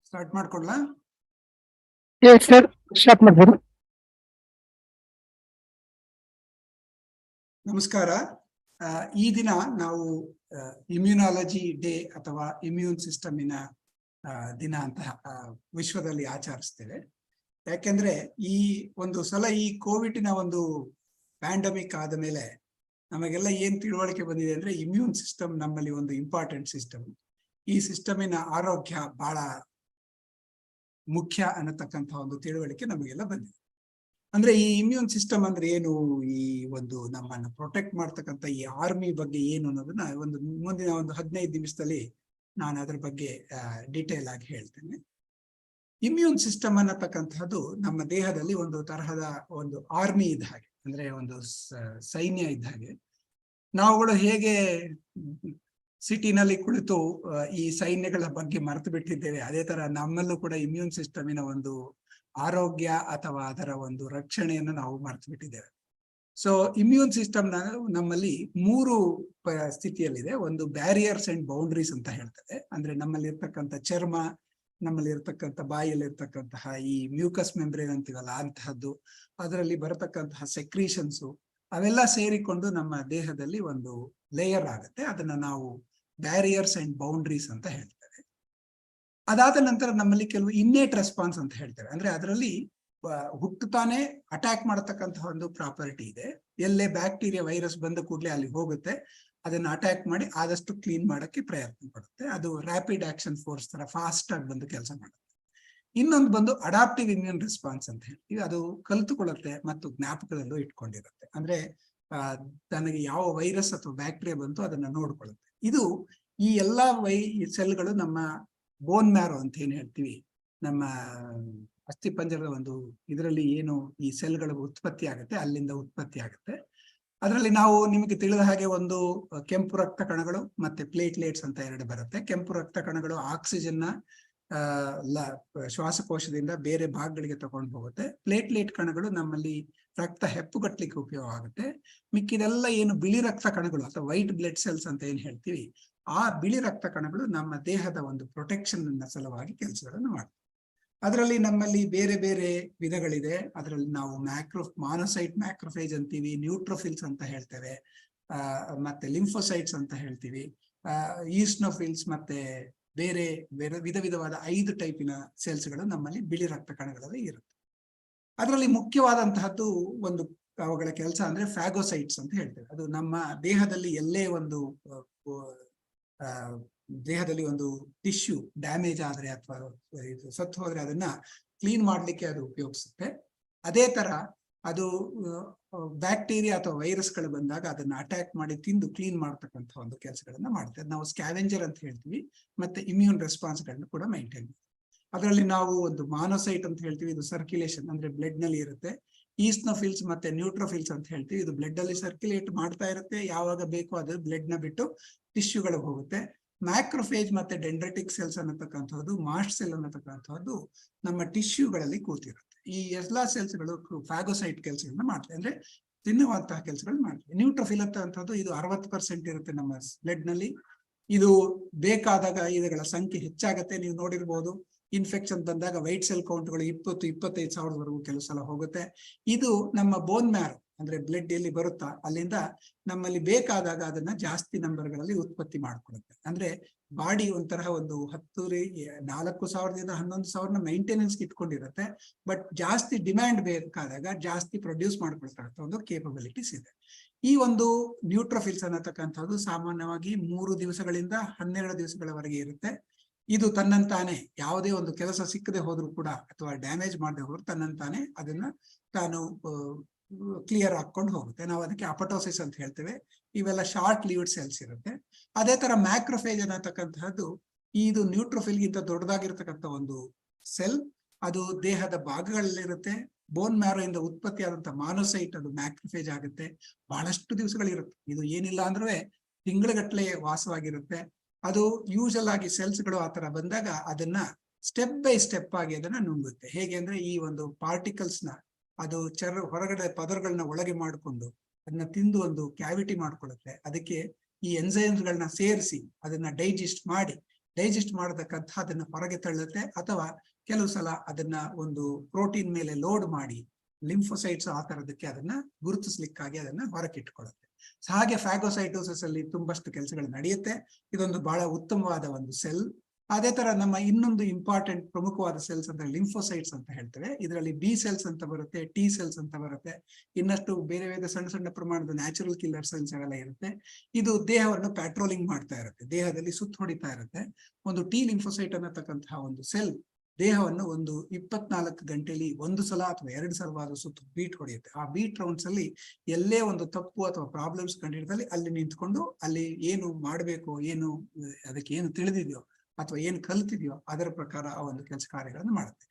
Speaker 1: Start ಮಾಡ್ಕೊಳ್ಳ.
Speaker 2: Sir start ಮಾಡ್ಬೋದು.
Speaker 1: ನಮಸ್ಕಾರ. ಈ ದಿನ ನಾವು immunology day ಅಥವಾ immune ಸಿಸ್ಟಮಿನ ದಿನ ಅಂತ ವಿಶ್ವದಲ್ಲಿ ಆಚರಿಸ್ತೇವೆ. ಯಾಕೆಂದ್ರೆ ಈ ಒಂದು ಸಲ ಈ ಕೋವಿಡ್ನ ಒಂದು ಪ್ಯಾಂಡಮಿಕ್ ಆದ ಮೇಲೆ ನಮಗೆಲ್ಲ ಏನ್ ತಿಳುವಳಿಕೆ ಬಂದಿದೆ ಅಂದ್ರೆ ಇಮ್ಯೂನ್ ಸಿಸ್ಟಮ್ ನಮ್ಮಲ್ಲಿ ಒಂದು ಇಂಪಾರ್ಟೆಂಟ್ ಸಿಸ್ಟಮ್. ಈ ಸಿಸ್ಟಮಿನ ಆರೋಗ್ಯ ಬಹಳ ಮುಖ್ಯ ಅನ್ನತಕ್ಕಂಥ ಒಂದು ತಿಳುವಳಿಕೆ ನಮಗೆಲ್ಲ ಬಂದಿದೆ. ಅಂದ್ರೆ ಈ ಇಮ್ಯೂನ್ ಸಿಸ್ಟಮ್ ಅಂದ್ರೆ ಏನು, ಈ ಒಂದು ನಮ್ಮನ್ನು ಪ್ರೊಟೆಕ್ಟ್ ಮಾಡ್ತಕ್ಕಂಥ ಈ ಆರ್ಮಿ ಬಗ್ಗೆ ಏನು ಅನ್ನೋದನ್ನ ಮುಂದಿನ ಒಂದು 15 ನಿಮಿಷದಲ್ಲಿ ನಾನು ಅದ್ರ ಬಗ್ಗೆ ಡೀಟೇಲ್ ಆಗಿ ಹೇಳ್ತೇನೆ. ಇಮ್ಯೂನ್ ಸಿಸ್ಟಮ್ ಅನ್ನತಕ್ಕಂಥದ್ದು ನಮ್ಮ ದೇಹದಲ್ಲಿ ಒಂದು ತರಹದ ಒಂದು ಆರ್ಮಿ ಇದ್ದ ಹಾಗೆ, ಅಂದ್ರೆ ಒಂದು ಸೈನ್ಯ ಇದ್ದ ಹಾಗೆ. ನಾವುಗಳು ಹೇಗೆ ಸಿಟಿನಲ್ಲಿ ಕುಳಿತು ಈ ಸೈನ್ಯಗಳ ಬಗ್ಗೆ ಮರೆತು ಬಿಟ್ಟಿದ್ದೇವೆ, ಅದೇ ತರ ನಮ್ಮಲ್ಲೂ ಕೂಡ ಇಮ್ಯೂನ್ ಸಿಸ್ಟಮಿನ ಒಂದು ಆರೋಗ್ಯ ಅಥವಾ ಅದರ ಒಂದು ರಕ್ಷಣೆಯನ್ನು ನಾವು ಮರೆತು ಬಿಟ್ಟಿದ್ದೇವೆ. ಸೊ ಇಮ್ಯೂನ್ ಸಿಸ್ಟಮ್ ನಮ್ಮಲ್ಲಿ 3 ಸ್ಥಿತಿಯಲ್ಲಿದೆ. ಒಂದು ಬ್ಯಾರಿಯರ್ಸ್ ಅಂಡ್ ಬೌಂಡ್ರೀಸ್ ಅಂತ ಹೇಳ್ತದೆ. ಅಂದ್ರೆ ನಮ್ಮಲ್ಲಿ ಇರ್ತಕ್ಕಂಥ ಚರ್ಮ, ನಮ್ಮಲ್ಲಿ ಇರ್ತಕ್ಕಂಥ ಬಾಯಲ್ಲಿ ಇರ್ತಕ್ಕಂತಹ ಈ ಮ್ಯೂಕಸ್ ಮೆಂಬ್ರೇನ್ ಅಂತೀವಲ್ಲ ಅಂತಹದ್ದು, ಅದರಲ್ಲಿ ಬರತಕ್ಕಂತಹ ಸೆಕ್ರೀಷನ್ಸು, ಅವೆಲ್ಲ ಸೇರಿಕೊಂಡು ನಮ್ಮ ದೇಹದಲ್ಲಿ ಒಂದು ಲೇಯರ್ ಆಗುತ್ತೆ. ಅದನ್ನ ನಾವು ಬ್ಯಾರಿಯರ್ಸ್ ಅಂಡ್ ಬೌಂಡ್ರೀಸ್ ಅಂತ ಹೇಳ್ತೇವೆ. ಅದಾದ ನಂತರ ನಮ್ಮಲ್ಲಿ ಕೆಲವು ಇನ್ನೇಟ್ ರೆಸ್ಪಾನ್ಸ್ ಅಂತ ಹೇಳ್ತೇವೆ. ಅಂದ್ರೆ ಅದರಲ್ಲಿ ಹುಟ್ಟುತ್ತಾನೆ ಅಟ್ಯಾಕ್ ಮಾಡತಕ್ಕಂತಹ ಒಂದು ಪ್ರಾಪರ್ಟಿ ಇದೆ. ಎಲ್ಲೇ ಬ್ಯಾಕ್ಟೀರಿಯಾ ವೈರಸ್ ಬಂದ ಕೂಡಲೇ ಅಲ್ಲಿ ಹೋಗುತ್ತೆ, ಅದನ್ನ ಅಟ್ಯಾಕ್ ಮಾಡಿ ಆದಷ್ಟು ಕ್ಲೀನ್ ಮಾಡಕ್ಕೆ ಪ್ರಯತ್ನ ಪಡುತ್ತೆ. ಅದು ರ್ಯಾಪಿಡ್ ಆಕ್ಷನ್ ಫೋರ್ಸ್ ತರ ಫಾಸ್ಟ್ ಆಗಿ ಬಂದು ಕೆಲಸ ಮಾಡುತ್ತೆ. ಇನ್ನೊಂದು ಬಂದು ಅಡಾಪ್ಟಿವ್ ಇಮ್ಯೂನ್ ರೆಸ್ಪಾನ್ಸ್ ಅಂತ ಹೇಳ್ತೀವಿ. ಅದು ಕಲಿತುಕೊಳ್ಳುತ್ತೆ ಮತ್ತು ಜ್ಞಾಪಕದಲ್ಲೂ ಇಟ್ಕೊಂಡಿರುತ್ತೆ. ಅಂದ್ರೆ ತನಗೆ ಯಾವ ವೈರಸ್ ಅಥವಾ ಬ್ಯಾಕ್ಟೀರಿಯಾ ಬಂತು ಅದನ್ನ ನೋಡ್ಕೊಳ್ಳುತ್ತೆ. ಇದು ಈ ಎಲ್ಲಾ ಸೆಲ್ಗಳು ನಮ್ಮ ಬೋನ್ ಮ್ಯಾರೋ ಅಂತ ಏನ್ ಹೇಳ್ತೀವಿ, ನಮ್ಮ ಅಸ್ಥಿಪಂಜರದ ಒಂದು ಇದರಲ್ಲಿ ಏನು ಈ ಸೆಲ್ಗಳ ಉತ್ಪತ್ತಿ ಆಗುತ್ತೆ, ಅಲ್ಲಿಂದ ಉತ್ಪತ್ತಿ ಆಗುತ್ತೆ. ಅದರಲ್ಲಿ ನಾವು ನಿಮಗೆ ತಿಳಿದ ಹಾಗೆ ಒಂದು ಕೆಂಪು ರಕ್ತ ಕಣಗಳು ಮತ್ತೆ ಪ್ಲೇಟ್ಲೇಟ್ಸ್ ಅಂತ 2 ಬರುತ್ತೆ. ಕೆಂಪು ರಕ್ತ ಕಣಗಳು ಆಕ್ಸಿಜನ್ ಶ್ವಾಸಕೋಶದಿಂದ ಬೇರೆ ಭಾಗಗಳಿಗೆ ತಗೊಂಡು ಹೋಗುತ್ತೆ. ಪ್ಲೇಟ್ಲೇಟ್ ಕಣಗಳು ನಮ್ಮಲ್ಲಿ ರಕ್ತ ಹೆಪ್ಪುಗಟ್ಟಲಿಕ್ಕೆ ಉಪಯೋಗ ಆಗುತ್ತೆ. ಮಿಕ್ಕಿದೆಲ್ಲ ಏನು ಬಿಳಿ ರಕ್ತ ಕಣಗಳು ಅಥವಾ ವೈಟ್ ಬ್ಲಡ್ ಸೆಲ್ಸ್ ಅಂತ ಏನ್ ಹೇಳ್ತೀವಿ, ಆ ಬಿಳಿ ರಕ್ತ ಕಣಗಳು ನಮ್ಮ ದೇಹದ ಒಂದು ಪ್ರೊಟೆಕ್ಷನ್ ಸಲುವಾಗಿ ಕೆಲಸಗಳನ್ನು ಮಾಡ್ತವೆ. ಅದರಲ್ಲಿ ನಮ್ಮಲ್ಲಿ ಬೇರೆ ಬೇರೆ ವಿಧಗಳಿದೆ. ಅದರಲ್ಲಿ ನಾವು ಮಾನೋಸೈಟ್ ಮ್ಯಾಕ್ರೋಫೇಜ್ ಅಂತೀವಿ, ನ್ಯೂಟ್ರೋಫಿಲ್ಸ್ ಅಂತ ಹೇಳ್ತೇವೆ, ಮತ್ತೆ ಲಿಂಫೋಸೈಟ್ಸ್ ಅಂತ ಹೇಳ್ತೀವಿ, ಈಸ್ನೋಫಿಲ್ಸ್, ಮತ್ತೆ ಬೇರೆ ಬೇರೆ ವಿಧವಾದ 5 ಟೈಪಿನ ಸೆಲ್ಸ್ಗಳು ನಮ್ಮಲ್ಲಿ ಬಿಳಿ ರಕ್ತ ಕಣಗಳಲ್ಲಿ ಇರುತ್ತೆ. ಅದರಲ್ಲಿ ಮುಖ್ಯವಾದಂತಹದ್ದು ಒಂದು ಅವುಗಳ ಕೆಲಸ ಅಂದ್ರೆ ಫ್ಯಾಗೋಸೈಟ್ಸ್ ಅಂತ ಹೇಳ್ತೇವೆ. ಅದು ನಮ್ಮ ದೇಹದಲ್ಲಿ ಎಲ್ಲೇ ಒಂದು ದೇಹದಲ್ಲಿ ಒಂದು ಟಿಶ್ಯೂ ಡ್ಯಾಮೇಜ್ ಆದ್ರೆ ಅಥವಾ ಸತ್ತು ಹೋದ್ರೆ ಅದನ್ನ ಕ್ಲೀನ್ ಮಾಡ್ಲಿಕ್ಕೆ ಅದು ಉಪಯೋಗಿಸುತ್ತೆ. ಅದೇ ತರ ಅದು ಬ್ಯಾಕ್ಟೀರಿಯಾ ಅಥವಾ ವೈರಸ್ಗಳು ಬಂದಾಗ ಅದನ್ನ ಅಟ್ಯಾಕ್ ಮಾಡಿ ತಿಂದು ಕ್ಲೀನ್ ಮಾಡ್ತಕ್ಕಂಥ ಒಂದು ಕೆಲಸಗಳನ್ನ ಮಾಡುತ್ತೆ. ನಾವು ಸ್ಕ್ಯಾವೆಂಜರ್ ಅಂತ ಹೇಳ್ತೀವಿ. ಮತ್ತೆ ಇಮ್ಯೂನ್ ರೆಸ್ಪಾನ್ಸ್ ಗಳನ್ನ ಕೂಡ ಮೈಂಟೈನ್. ಅದರಲ್ಲಿ ನಾವು ಒಂದು ಮಾನೋಸೈಟ್ ಅಂತ ಹೇಳ್ತೀವಿ, ಇದು ಸರ್ಕ್ಯುಲೇಷನ್ ಅಂದ್ರೆ ಬ್ಲಡ್ ನಲ್ಲಿ ಇರುತ್ತೆ. ಈಸ್ನೋಫಿಲ್ಸ್ ಮತ್ತೆ ನ್ಯೂಟ್ರೋಫಿಲ್ಸ್ ಅಂತ ಹೇಳ್ತೀವಿ, ಇದು ಬ್ಲಡ್ ಅಲ್ಲಿ ಸರ್ಕ್ಯುಲೇಟ್ ಮಾಡ್ತಾ ಇರುತ್ತೆ. ಯಾವಾಗ ಬೇಕೋ ಅದು ಬ್ಲಡ್ ನ ಬಿಟ್ಟು ಟಿಶ್ಯೂಗಳಿಗೆ ಹೋಗುತ್ತೆ. ಮ್ಯಾಕ್ರೋಫೇಜ್ ಮತ್ತೆ ಡೆಂಡ್ರಟಿಕ್ ಸೆಲ್ಸ್ ಅನ್ನತಕ್ಕಂಥದ್ದು, ಮಾಸ್ಟ್ ಸೆಲ್ ಅನ್ನತಕ್ಕಂಥದ್ದು ನಮ್ಮ ಟಿಶ್ಯೂಗಳಲ್ಲಿ ಕೂತಿರುತ್ತೆ. ಈ ಎಲ್ಲಾ ಸೆಲ್ಸ್ಗಳು ಫ್ಯಾಗೋಸೈಟ್ ಕೆಲಸಗಳನ್ನ ಮಾಡ್ತವೆ, ಅಂದ್ರೆ ತಿನ್ನುವಂತಹ ಕೆಲಸಗಳು ಮಾಡ್ತವೆ. ನ್ಯೂಟ್ರೋಫಿಲ್ ಅಂತದ್ದು ಇದು 60% ಇರುತ್ತೆ ನಮ್ಮ ಬ್ಲಡ್ ನಲ್ಲಿ. ಇದು ಬೇಕಾದಾಗ ಇವುಗಳ ಸಂಖ್ಯೆ ಹೆಚ್ಚಾಗತ್ತೆ. ನೀವು ನೋಡಿರ್ಬೋದು, ಇನ್ಫೆಕ್ಷನ್ ಬಂದಾಗ ವೈಟ್ ಸೆಲ್ ಕೌಂಟ್ಗಳು 20-25 ಸಾವಿರದವರೆಗೂ ಕೆಲವು ಸಲ ಹೋಗುತ್ತೆ. ಇದು ನಮ್ಮ ಬೋನ್ ಮ್ಯಾರೋ ಅಂದ್ರೆ ಬ್ಲಡ್ ಎಲ್ಲಿ ಬರುತ್ತಾ ಅಲ್ಲಿಂದ ನಮ್ಮಲ್ಲಿ ಬೇಕಾದಾಗ ಅದನ್ನ ಜಾಸ್ತಿ ನಂಬರ್ಗಳಲ್ಲಿ ಉತ್ಪತ್ತಿ ಮಾಡ್ಕೊಳುತ್ತೆ. ಅಂದ್ರೆ ಬಾಡಿ ಒಂಥರ ಒಂದು 4,000ದಿಂದ 11,000 ಮೈಂಟೆನೆನ್ಸ್ ಇಟ್ಕೊಂಡಿರುತ್ತೆ. ಬಟ್ ಜಾಸ್ತಿ ಡಿಮ್ಯಾಂಡ್ ಬೇಕಾದಾಗ ಜಾಸ್ತಿ ಪ್ರೊಡ್ಯೂಸ್ ಮಾಡ್ಕೊಳ್ತಕ್ಕಂಥ ಒಂದು ಕೇಪಬಿಲಿಟೀಸ್ ಇದೆ. ಈ ಒಂದು ನ್ಯೂಟ್ರೋಫಿಲ್ಸ್ ಅನ್ನತಕ್ಕಂಥದ್ದು ಸಾಮಾನ್ಯವಾಗಿ 3 ದಿವಸಗಳಿಂದ 12 ದಿವಸಗಳವರೆಗೆ ಇರುತ್ತೆ. ಇದು ತನ್ನಂತಾನೆ ಯಾವುದೇ ಒಂದು ಕೆಲಸ ಸಿಕ್ಕದೆ ಹೋದ್ರು ಕೂಡ ಅಥವಾ ಡ್ಯಾಮೇಜ್ ಮಾಡದೆ ಹೋದ್ರು ತನ್ನಂತಾನೆ ಅದನ್ನ ತಾನು ಕ್ಲಿಯರ್ ಹಾಕೊಂಡು ಹೋಗುತ್ತೆ. ನಾವು ಅದಕ್ಕೆ ಅಪಟೋಸಿಸ್ ಅಂತ ಹೇಳ್ತೇವೆ. ಇವೆಲ್ಲ ಶಾರ್ಟ್ ಲಿವ್ಡ್ ಸೆಲ್ಸ್ ಇರುತ್ತೆ. ಅದೇ ತರ ಮ್ಯಾಕ್ರೋಫೇಜ್ ಅನ್ನತಕ್ಕಂತಹದ್ದು ಇದು ನ್ಯೂಟ್ರೋಫಿಲ್ ಗಿಂತ ದೊಡ್ಡದಾಗಿರ್ತಕ್ಕಂಥ ಒಂದು ಸೆಲ್. ಅದು ದೇಹದ ಭಾಗಗಳಲ್ಲಿರುತ್ತೆ. ಬೋನ್ ಮ್ಯಾರೋ ಇಂದ ಉತ್ಪತ್ತಿ ಆದಂತ ಮಾನೋಸೈಟ್ ಅದು ಮ್ಯಾಕ್ರೋಫೇಜ್ ಆಗುತ್ತೆ. ಬಹಳಷ್ಟು ದಿವಸಗಳಿರುತ್ತೆ. ಇದು ಏನಿಲ್ಲ ಅಂದ್ರೆ ತಿಂಗಳುಗಟ್ಟಲೆ ವಾಸವಾಗಿರುತ್ತೆ. ಅದು ಯೂಶಲ್ ಆಗಿ ಸೆಲ್ಸ್ಗಳು ಆತರ ಬಂದಾಗ ಅದನ್ನ ಸ್ಟೆಪ್ ಬೈ ಸ್ಟೆಪ್ ಆಗಿ ಅದನ್ನ ನುಂಗುತ್ತೆ. ಹೇಗೆ ಅಂದ್ರೆ ಈ ಒಂದು ಪಾರ್ಟಿಕಲ್ಸ್ ನ ಅದು ಹೊರಗಡೆ ಪದರಗಳನ್ನ ಒಳಗೆ ಮಾಡಿಕೊಂಡು ಅದನ್ನ ತಿಂದು ಒಂದು ಕ್ಯಾವಿಟಿ ಮಾಡ್ಕೊಳ್ಳುತ್ತೆ. ಅದಕ್ಕೆ ಈ ಎನ್ಸೈಮ್ಸ್ ಗಳನ್ನ ಸೇರಿಸಿ ಅದನ್ನ ಡೈಜೆಸ್ಟ್ ಮಾಡಿ ಡೈಜೆಸ್ಟ್ ಮಾಡತಕ್ಕಂಥ ಅದನ್ನ ಹೊರಗೆ ತಳ್ಳುತ್ತೆ, ಅಥವಾ ಕೆಲವು ಸಲ ಅದನ್ನ ಒಂದು ಪ್ರೋಟೀನ್ ಮೇಲೆ ಲೋಡ್ ಮಾಡಿ ಲಿಂಫೋಸೈಟ್ಸ್ ಆ ತರದಕ್ಕೆ ಅದನ್ನ ಗುರುತಿಸ್ಲಿಕ್ಕಾಗಿ ಅದನ್ನ ಹೊರಕಿಟ್ಕೊಳ್ಳುತ್ತೆ. ಹಾಗೆ ಫ್ಯಾಗೋಸೈಟೋಸಿಸ್ ಅಲ್ಲಿ ತುಂಬಷ್ಟು ಕೆಲಸಗಳು ನಡೆಯುತ್ತೆ. ಇದೊಂದು ಬಹಳ ಉತ್ತಮವಾದ ಒಂದು ಸೆಲ್. ಅದೇ ತರ ನಮ್ಮ ಇನ್ನೊಂದು ಇಂಪಾರ್ಟೆಂಟ್ ಪ್ರಮುಖವಾದ ಸೆಲ್ಸ್ ಅಂದ್ರೆ ಲಿಂಫೋಸೈಟ್ಸ್ ಅಂತ ಹೇಳ್ತೇವೆ. ಇದರಲ್ಲಿ ಬಿ ಸೆಲ್ಸ್ ಅಂತ ಬರುತ್ತೆ, ಟಿ ಸೆಲ್ಸ್ ಅಂತ ಬರುತ್ತೆ, ಇನ್ನಷ್ಟು ಬೇರೆ ಬೇರೆ ಸಣ್ಣ ಸಣ್ಣ ಪ್ರಮಾಣದ ನ್ಯಾಚುರಲ್ ಕಿಲ್ಲರ್ ಸೆಲ್ಸ್ ಎಲ್ಲ ಇರುತ್ತೆ. ಇದು ದೇಹವನ್ನು ಪ್ಯಾಟ್ರೋಲಿಂಗ್ ಮಾಡ್ತಾ ಇರುತ್ತೆ, ದೇಹದಲ್ಲಿ ಸುತ್ತ ಹೊಡಿತಾ ಇರುತ್ತೆ. ಒಂದು ಟಿ ಲಿಂಫೋಸೈಟ್ ಅನ್ನತಕ್ಕಂತಹ ಒಂದು ಸೆಲ್ ದೇಹವನ್ನು ಒಂದು 24 ಗಂಟೆಯಲ್ಲಿ 1 ಸಲ ಅಥವಾ 2 ಸಲವಾದ ಸುತ್ತ ಬೀಟ್ ಹೊಡೆಯುತ್ತೆ. ಆ ಬೀಟ್ ರೌಂಡ್ಸ್ ಅಲ್ಲಿ ಎಲ್ಲೇ ಒಂದು ತಪ್ಪು ಅಥವಾ ಪ್ರಾಬ್ಲಮ್ಸ್ ಕಂಡಿಡ್ದಲ್ಲಿ ಅಲ್ಲಿ ನಿಂತ್ಕೊಂಡು ಅಲ್ಲಿ ಏನು ಮಾಡಬೇಕು, ಏನು ಅದಕ್ಕೆ ಏನು ತಿಳಿದಿದೆಯೋ ಅಥವಾ ಏನು ಕಲ್ತಿದೆಯೋ ಅದರ ಪ್ರಕಾರ ಆ ಒಂದು ಕೆಲಸ ಕಾರ್ಯಗಳನ್ನು ಮಾಡುತ್ತೆ.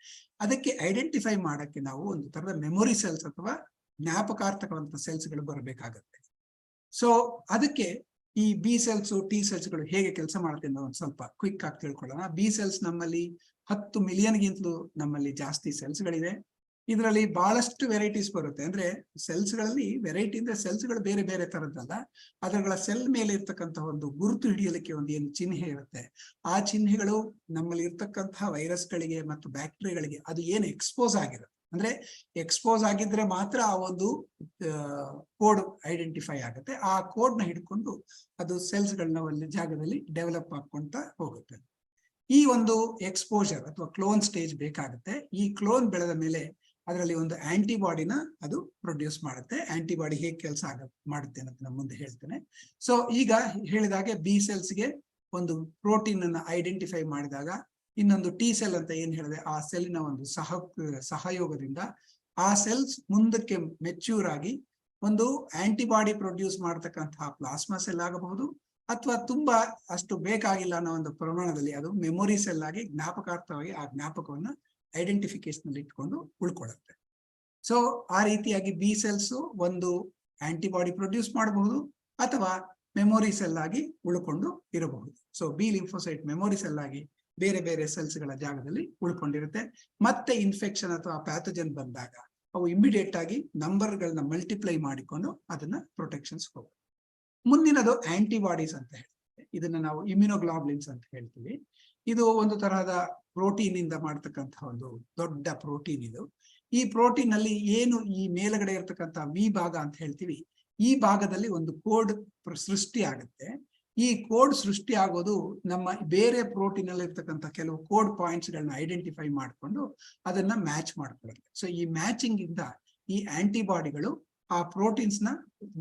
Speaker 1: ಅದಕ್ಕೆ ಐಡೆಂಟಿಫೈ ಮಾಡಕ್ಕೆ ನಾವು ಒಂದು ತರದ ಮೆಮೊರಿ ಸೆಲ್ಸ್ ಅಥವಾ ಜ್ಞಾಪಕಾರ್ಥಕವಂತ ಸೆಲ್ಸ್ಗಳು ಬರಬೇಕಾಗತ್ತೆ. ಸೊ ಅದಕ್ಕೆ ಈ ಬಿ ಸೆಲ್ಸ್ ಟಿ ಸೆಲ್ಸ್ಗಳು ಹೇಗೆ ಕೆಲಸ ಮಾಡುತ್ತೆ ಅನ್ನೋ ಒಂದು ಸ್ವಲ್ಪ ಕ್ವಿಕ್ ಆಗಿ ತಿಳ್ಕೊಳ್ಳೋಣ. ಬಿ ಸೆಲ್ಸ್ ನಮ್ಮಲ್ಲಿ 10 ಮಿಲಿಯನ್ಗಿಂತಲೂ ನಮ್ಮಲ್ಲಿ ಜಾಸ್ತಿ ಸೆಲ್ಸ್ಗಳಿದೆ. ಇದರಲ್ಲಿ ಬಹಳಷ್ಟು ವೆರೈಟೀಸ್ ಬರುತ್ತೆ. ಅಂದ್ರೆ ಸೆಲ್ಸ್ಗಳಲ್ಲಿ ವೆರೈಟಿ ಅಂದ್ರೆ ಸೆಲ್ಸ್ಗಳು ಬೇರೆ ಬೇರೆ ತರದ್ದಲ್ಲ, ಅದರ ಸೆಲ್ ಮೇಲೆ ಇರ್ತಕ್ಕಂತಹ ಒಂದು ಗುರುತು ಹಿಡಿಯಲಿಕ್ಕೆ ಒಂದು ಏನು ಚಿಹ್ನೆ ಇರುತ್ತೆ, ಆ ಚಿಹ್ನೆಗಳು ನಮ್ಮಲ್ಲಿ ಇರ್ತಕ್ಕಂತಹ ವೈರಸ್ಗಳಿಗೆ ಮತ್ತು ಬ್ಯಾಕ್ಟೀರಿಯಾಗಳಿಗೆ ಅದು ಏನು ಎಕ್ಸ್ಪೋಸ್ ಆಗಿರುತ್ತೆ, ಅಂದ್ರೆ ಎಕ್ಸ್ಪೋಸ್ ಆಗಿದ್ರೆ ಮಾತ್ರ ಆ ಒಂದು ಕೋಡ್ ಐಡೆಂಟಿಫೈ ಆಗುತ್ತೆ. ಆ ಕೋಡ್ ನ ಹಿಡ್ಕೊಂಡು ಅದು ಸೆಲ್ಸ್ಗಳನ್ನ ಒಂದು ಜಾಗದಲ್ಲಿ ಡೆವಲಪ್ ಆಗ್ಕೊಂತ ಹೋಗುತ್ತೆ. ಈ ಒಂದು ಎಕ್ಸ್ಪೋಜರ್ ಅಥವಾ ಕ್ಲೋನ್ ಸ್ಟೇಜ್ ಬೇಕಾಗುತ್ತೆ. ಈ ಕ್ಲೋನ್ ಬೆಳೆದ ಮೇಲೆ ಅದರಲ್ಲಿ ಒಂದು ಆಂಟಿಬಾಡಿನ ಅದು ಪ್ರೊಡ್ಯೂಸ್ ಮಾಡುತ್ತೆ. ಆಂಟಿಬಾಡಿ ಹೇಗೆ ಕೆಲಸ ಮಾಡುತ್ತೆ ಅಂತ ನಾನು ಮುಂದೆ ಹೇಳ್ತೇನೆ. ಸೊ ಈಗ ಹೇಳಿದಾಗೆ ಬಿ ಸೆಲ್ಸ್ಗೆ ಒಂದು ಪ್ರೋಟೀನ್ ಅನ್ನ ಐಡೆಂಟಿಫೈ ಮಾಡಿದಾಗ ಇನ್ನೊಂದು ಟಿ ಸೆಲ್ ಅಂತ ಏನ್ ಹೇಳಿದೆ, ಆ ಸೆಲ್ನ ಒಂದು ಸಹಯೋಗದಿಂದ ಆ ಸೆಲ್ಸ್ ಮುಂದಕ್ಕೆ ಮೆಚ್ಯೂರ್ ಆಗಿ ಒಂದು ಆಂಟಿಬಾಡಿ ಪ್ರೊಡ್ಯೂಸ್ ಮಾಡತಕ್ಕಂತಹ ಪ್ಲಾಸ್ಮಾ ಸೆಲ್ ಆಗಬಹುದು, ಅಥವಾ ತುಂಬಾ ಅಷ್ಟು ಬೇಕಾಗಿಲ್ಲ ಅನ್ನೋ ಒಂದು ಪ್ರಮಾಣದಲ್ಲಿ ಅದು ಮೆಮೊರಿ ಸೆಲ್ ಆಗಿ ಜ್ಞಾಪಕಾರ್ಥವಾಗಿ ಆ ಜ್ಞಾಪಕವನ್ನ ಐಡೆಂಟಿಫಿಕೇಶನ್ ಅಲ್ಲಿ ಇಟ್ಕೊಂಡು ಉಳ್ಕೊಳ್ಳುತ್ತೆ. ಸೊ ಆ ರೀತಿಯಾಗಿ ಬಿ ಸೆಲ್ಸ್ ಒಂದು ಆಂಟಿಬಾಡಿ ಪ್ರೊಡ್ಯೂಸ್ ಮಾಡಬಹುದು ಅಥವಾ ಮೆಮೊರಿ ಸೆಲ್ ಆಗಿ ಉಳ್ಕೊಂಡು ಇರಬಹುದು. So B lymphocyte memory cell ಆಗಿ ಬೇರೆ ಬೇರೆ ಸೆಲ್ಸ್ ಗಳ ಜಾಗದಲ್ಲಿ ಉಳ್ಕೊಂಡಿರುತ್ತೆ. ಮತ್ತೆ ಇನ್ಫೆಕ್ಷನ್ ಅಥವಾ ಪ್ಯಾಥೋಜನ್ ಬಂದಾಗ ಅವು ಇಮಿಡಿಯೇಟ್ ಆಗಿ ನಂಬರ್ಗಳನ್ನ ಮಲ್ಟಿಪ್ಲೈ ಮಾಡಿಕೊಂಡು ಅದನ್ನ ಪ್ರೊಟೆಕ್ಷನ್ಸ್ ಹೋಗುತ್ತೆ. ಮುಂದಿನದು ಆಂಟಿಬಾಡೀಸ್ ಅಂತ ಹೇಳ್ತೀವಿ. ಇದನ್ನ ನಾವು ಇಮ್ಯುನೋಗ್ಲಾಬ್ಲಿನ್ಸ್ ಅಂತ ಹೇಳ್ತೀವಿ. ಇದು ಒಂದು ತರಹದ ಪ್ರೋಟೀನ್ ಇಂದ ಮಾಡ್ತಕ್ಕಂತಹ ಒಂದು ದೊಡ್ಡ ಪ್ರೋಟೀನ್ ಇದು. ಈ ಪ್ರೋಟೀನ್ ಅಲ್ಲಿ ಏನು ಈ ಮೇಲುಗಡೆ ಇರ್ತಕ್ಕಂಥ ವಿ ಭಾಗ ಅಂತ ಹೇಳ್ತೀವಿ, ಈ ಭಾಗದಲ್ಲಿ ಒಂದು ಕೋಡ್ ಸೃಷ್ಟಿ ಆಗುತ್ತೆ. ಈ ಕೋಡ್ ಸೃಷ್ಟಿ ಆಗೋದು ನಮ್ಮ ಬೇರೆ ಪ್ರೋಟೀನ್ ಅಲ್ಲಿ ಇರ್ತಕ್ಕಂಥ ಕೆಲವು ಕೋಡ್ ಪಾಯಿಂಟ್ಸ್ ಗಳನ್ನ ಐಡೆಂಟಿಫೈ ಮಾಡಿಕೊಂಡು ಅದನ್ನ ಮ್ಯಾಚ್ ಮಾಡ್ಕೊಳ್ಳುತ್ತೆ. ಸೊ ಈ ಮ್ಯಾಚಿಂಗ್ ಇಂದ ಈ ಆಂಟಿಬಾಡಿಗಳು ಆ ಪ್ರೋಟೀನ್ಸ್ ನ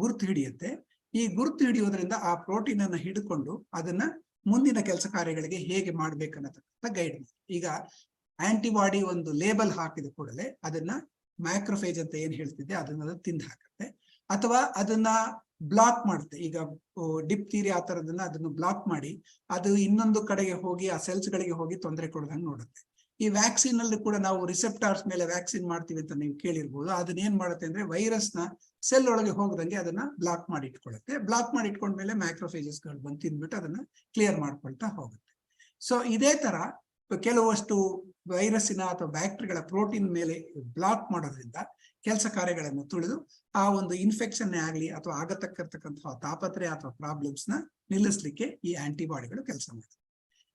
Speaker 1: ಗುರುತು ಹಿಡಿಯುತ್ತೆ. ಈ ಗುರುತು ಹಿಡಿಯೋದ್ರಿಂದ ಆ ಪ್ರೋಟೀನ್ ಅನ್ನ ಹಿಡ್ಕೊಂಡು ಅದನ್ನ ಮುಂದಿನ ಕೆಲಸ ಕಾರ್ಯಗಳಿಗೆ ಹೇಗೆ ಮಾಡ್ಬೇಕನ್ನತಕ್ಕಂಥ ಗೈಡ್. ಈಗ ಆಂಟಿಬಾಡಿ ಒಂದು ಲೇಬಲ್ ಹಾಕಿದ ಕೂಡಲೇ ಅದನ್ನ ಮ್ಯಾಕ್ರೋಫೇಜ್ ಅಂತ ಏನ್ ಹೇಳ್ತಿದ್ದೆ ಅದನ್ನ ತಿಂದು ಹಾಕುತ್ತೆ, ಅಥವಾ ಅದನ್ನ ಬ್ಲಾಕ್ ಮಾಡುತ್ತೆ. ಈಗ ಡಿಪ್ತೀರಿಯಾ ಆ ತರದನ್ನ ಅದನ್ನು ಬ್ಲಾಕ್ ಮಾಡಿ ಅದು ಇನ್ನೊಂದು ಕಡೆಗೆ ಹೋಗಿ ಆ ಸೆಲ್ಸ್ ಗಳಿಗೆ ಹೋಗಿ ತೊಂದರೆ ಕೊಡದಂಗೆ ನೋಡುತ್ತೆ. ಈ ವ್ಯಾಕ್ಸಿನ್ ಅಲ್ಲಿ ಕೂಡ ನಾವು ರಿಸೆಪ್ಟಾರ್ಸ್ ಮೇಲೆ ವ್ಯಾಕ್ಸಿನ್ ಮಾಡ್ತೀವಿ ಅಂತ ನೀವು ಕೇಳಿರ್ಬೋದು. ಅದನ್ನ ಏನ್ ಮಾಡುತ್ತೆ ಅಂದ್ರೆ ವೈರಸ್ ನ ಸೆಲ್ ಒಳಗೆ ಹೋಗದಂಗೆ ಅದನ್ನ ಬ್ಲಾಕ್ ಮಾಡಿ ಇಟ್ಕೊಳ್ಳುತ್ತೆ. ಬ್ಲಾಕ್ ಮಾಡಿ ಇಟ್ಕೊಂಡ್ಮೇಲೆ ಮ್ಯಾಕ್ರೋಫೇಜಸ್ ಗಳು ಬಂದು ತಿಂದ್ಬಿಟ್ಟು ಅದನ್ನ ಕ್ಲಿಯರ್ ಮಾಡ್ಕೊಳ್ತಾ ಹೋಗುತ್ತೆ. ಸೊ ಇದೇ ತರ ಕೆಲವಷ್ಟು ವೈರಸ್ಸಿನ ಅಥವಾ ಬ್ಯಾಕ್ಟೀರಿಯಾಗಳ ಪ್ರೋಟೀನ್ ಮೇಲೆ ಬ್ಲಾಕ್ ಮಾಡೋದ್ರಿಂದ ಕೆಲಸ ಕಾರ್ಯಗಳನ್ನು ತುಳಿದು ಆ ಒಂದು ಇನ್ಫೆಕ್ಷನ್ ಆಗಲಿ ಅಥವಾ ಆಗತಕ್ಕಂತಹ ತಾಪತ್ರೆ ಅಥವಾ ಪ್ರಾಬ್ಲಮ್ಸ್ ನ ನಿಲ್ಲಿಸ್ಲಿಕ್ಕೆ ಈ ಆಂಟಿಬಾಡಿಗಳು ಕೆಲಸ ಮಾಡುತ್ತೆ.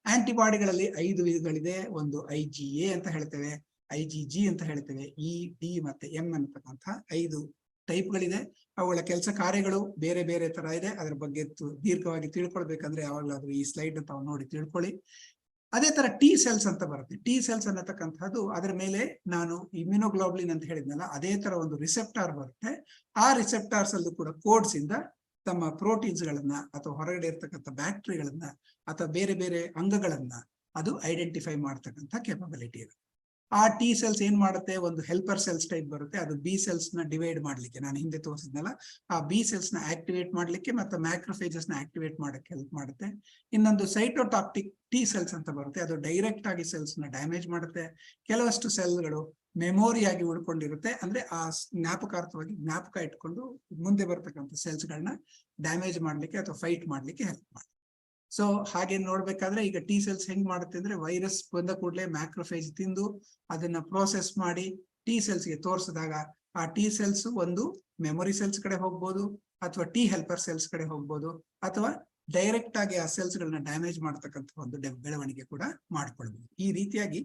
Speaker 1: ಆಂಟಿಬಾಡಿಗಳಲ್ಲಿ 5 ವಿಧಗಳಿದೆ. ಒಂದು IgA ಅಂತ ಹೇಳ್ತೇವೆ, IgG ಅಂತ ಹೇಳ್ತೇವೆ, E, D ಮತ್ತೆ M ಅನ್ನತಕ್ಕಂಥ 5 ಟೈಪ್ಗಳಿದೆ. ಅವುಗಳ ಕೆಲಸ ಕಾರ್ಯಗಳು ಬೇರೆ ಬೇರೆ ತರ ಇದೆ. ಅದರ ಬಗ್ಗೆ ದೀರ್ಘವಾಗಿ ತಿಳ್ಕೊಳ್ಬೇಕಂದ್ರೆ ಯಾವಾಗಲಾದ್ರೂ ಈ ಸ್ಲೈಡ್ ತಾವು ನೋಡಿ ತಿಳ್ಕೊಳ್ಳಿ. ಅದೇ ತರ ಟಿ ಸೆಲ್ಸ್ ಅಂತ ಬರುತ್ತೆ. ಟಿ ಸೆಲ್ಸ್ ಅನ್ನತಕ್ಕಂಥದ್ದು ಅದರ ಮೇಲೆ ನಾನು ಇಮ್ಯುನೋಗ್ಲೋಬ್ಲಿನ್ ಅಂತ ಹೇಳಿದ್ನಲ್ಲ, ಅದೇ ತರ ಒಂದು ರಿಸೆಪ್ಟಾರ್ ಬರುತ್ತೆ. ಆ ರಿಸೆಪ್ಟಾರ್ಸ್ ಅಲ್ಲೂ ಕೂಡ ಕೋಡ್ಸ್ ಇಂದ ತಮ್ಮ ಪ್ರೋಟೀನ್ಸ್ ಗಳನ್ನ ಅಥವಾ ಹೊರಗಡೆ ಇರ್ತಕ್ಕಂಥ ಬ್ಯಾಕ್ಟೀರಿಯಾಗಳನ್ನ ಅಥವಾ ಬೇರೆ ಬೇರೆ ಅಂಗಗಳನ್ನ ಅದು ಐಡೆಂಟಿಫೈ ಮಾಡ್ತಕ್ಕಂಥ ಕೆಪಬಿಲಿಟಿ ಇದೆ. ಆ ಟಿ ಸೆಲ್ಸ್ ಏನ್ ಮಾಡುತ್ತೆ, ಒಂದು ಹೆಲ್ಪರ್ ಸೆಲ್ಸ್ ಟೈಪ್ ಬರುತ್ತೆ. ಅದು ಬಿ ಸೆಲ್ಸ್ ನ ಡಿವೈಡ್ ಮಾಡ್ಲಿಕ್ಕೆ, ನಾನು ಹಿಂದೆ ತೋರಿಸಿದ್ನಲ್ಲ, ಆ ಬಿ ಸೆಲ್ಸ್ ನ ಆಕ್ಟಿವೇಟ್ ಮಾಡ್ಲಿಕ್ಕೆ ಮತ್ತೆ ಮ್ಯಾಕ್ರೋಫೇಜಸ್ ನ ಆಕ್ಟಿವೇಟ್ ಮಾಡಕ್ಕೆ ಹೆಲ್ಪ್ ಮಾಡುತ್ತೆ. ಇನ್ನೊಂದು ಸೈಟೋಟಾಕ್ಟಿಕ್ ಟಿ ಸೆಲ್ಸ್ ಅಂತ ಬರುತ್ತೆ. ಅದು ಡೈರೆಕ್ಟ್ ಆಗಿ ಸೆಲ್ಸ್ ನ ಡ್ಯಾಮೇಜ್ ಮಾಡುತ್ತೆ. ಕೆಲವಷ್ಟು ಸೆಲ್ಗಳು ಮೆಮೊರಿಯಾಗಿ ಉಳ್ಕೊಂಡಿರುತ್ತೆ, ಅಂದ್ರೆ ಆ ಜ್ಞಾಪಕಾರ್ಥವಾಗಿ ಜ್ಞಾಪಕ ಇಟ್ಕೊಂಡು ಮುಂದೆ ಬರ್ತಕ್ಕಂಥ ಸೆಲ್ಸ್ ಗಳನ್ನ ಡ್ಯಾಮೇಜ್ ಮಾಡ್ಲಿಕ್ಕೆ ಅಥವಾ ಫೈಟ್ ಮಾಡ್ಲಿಕ್ಕೆ ಹೆಲ್ಪ್ ಮಾಡುತ್ತೆ. ಸೊ ಹಾಗೆ ನೋಡ್ಬೇಕಾದ್ರೆ ಈಗ ಟಿ ಸೆಲ್ಸ್ ಹೆಂಗ್ ಮಾಡುತ್ತೆ ಅಂದ್ರೆ ವೈರಸ್ ಬಂದ ಕೂಡಲೇ ಮ್ಯಾಕ್ರೋಫೇಜ್ ತಿಂದು ಅದನ್ನ ಪ್ರೋಸೆಸ್ ಮಾಡಿ ಟಿ ಸೆಲ್ಸ್ ಗೆ ತೋರಿಸಿದಾಗ ಆ ಟಿ ಸೆಲ್ಸ್ ಒಂದು ಮೆಮೊರಿ ಸೆಲ್ಸ್ ಕಡೆ ಹೋಗ್ಬೋದು, ಅಥವಾ ಟಿ ಹೆಲ್ಪರ್ ಸೆಲ್ಸ್ ಕಡೆ ಹೋಗ್ಬೋದು, ಅಥವಾ ಡೈರೆಕ್ಟ್ ಆಗಿ ಆ ಸೆಲ್ಸ್ ಗಳನ್ನ ಡ್ಯಾಮೇಜ್ ಮಾಡ್ತಕ್ಕಂಥ ಒಂದು ಬೆಳವಣಿಗೆ ಕೂಡ ಮಾಡ್ಕೊಳ್ಬಹುದು. ಈ ರೀತಿಯಾಗಿ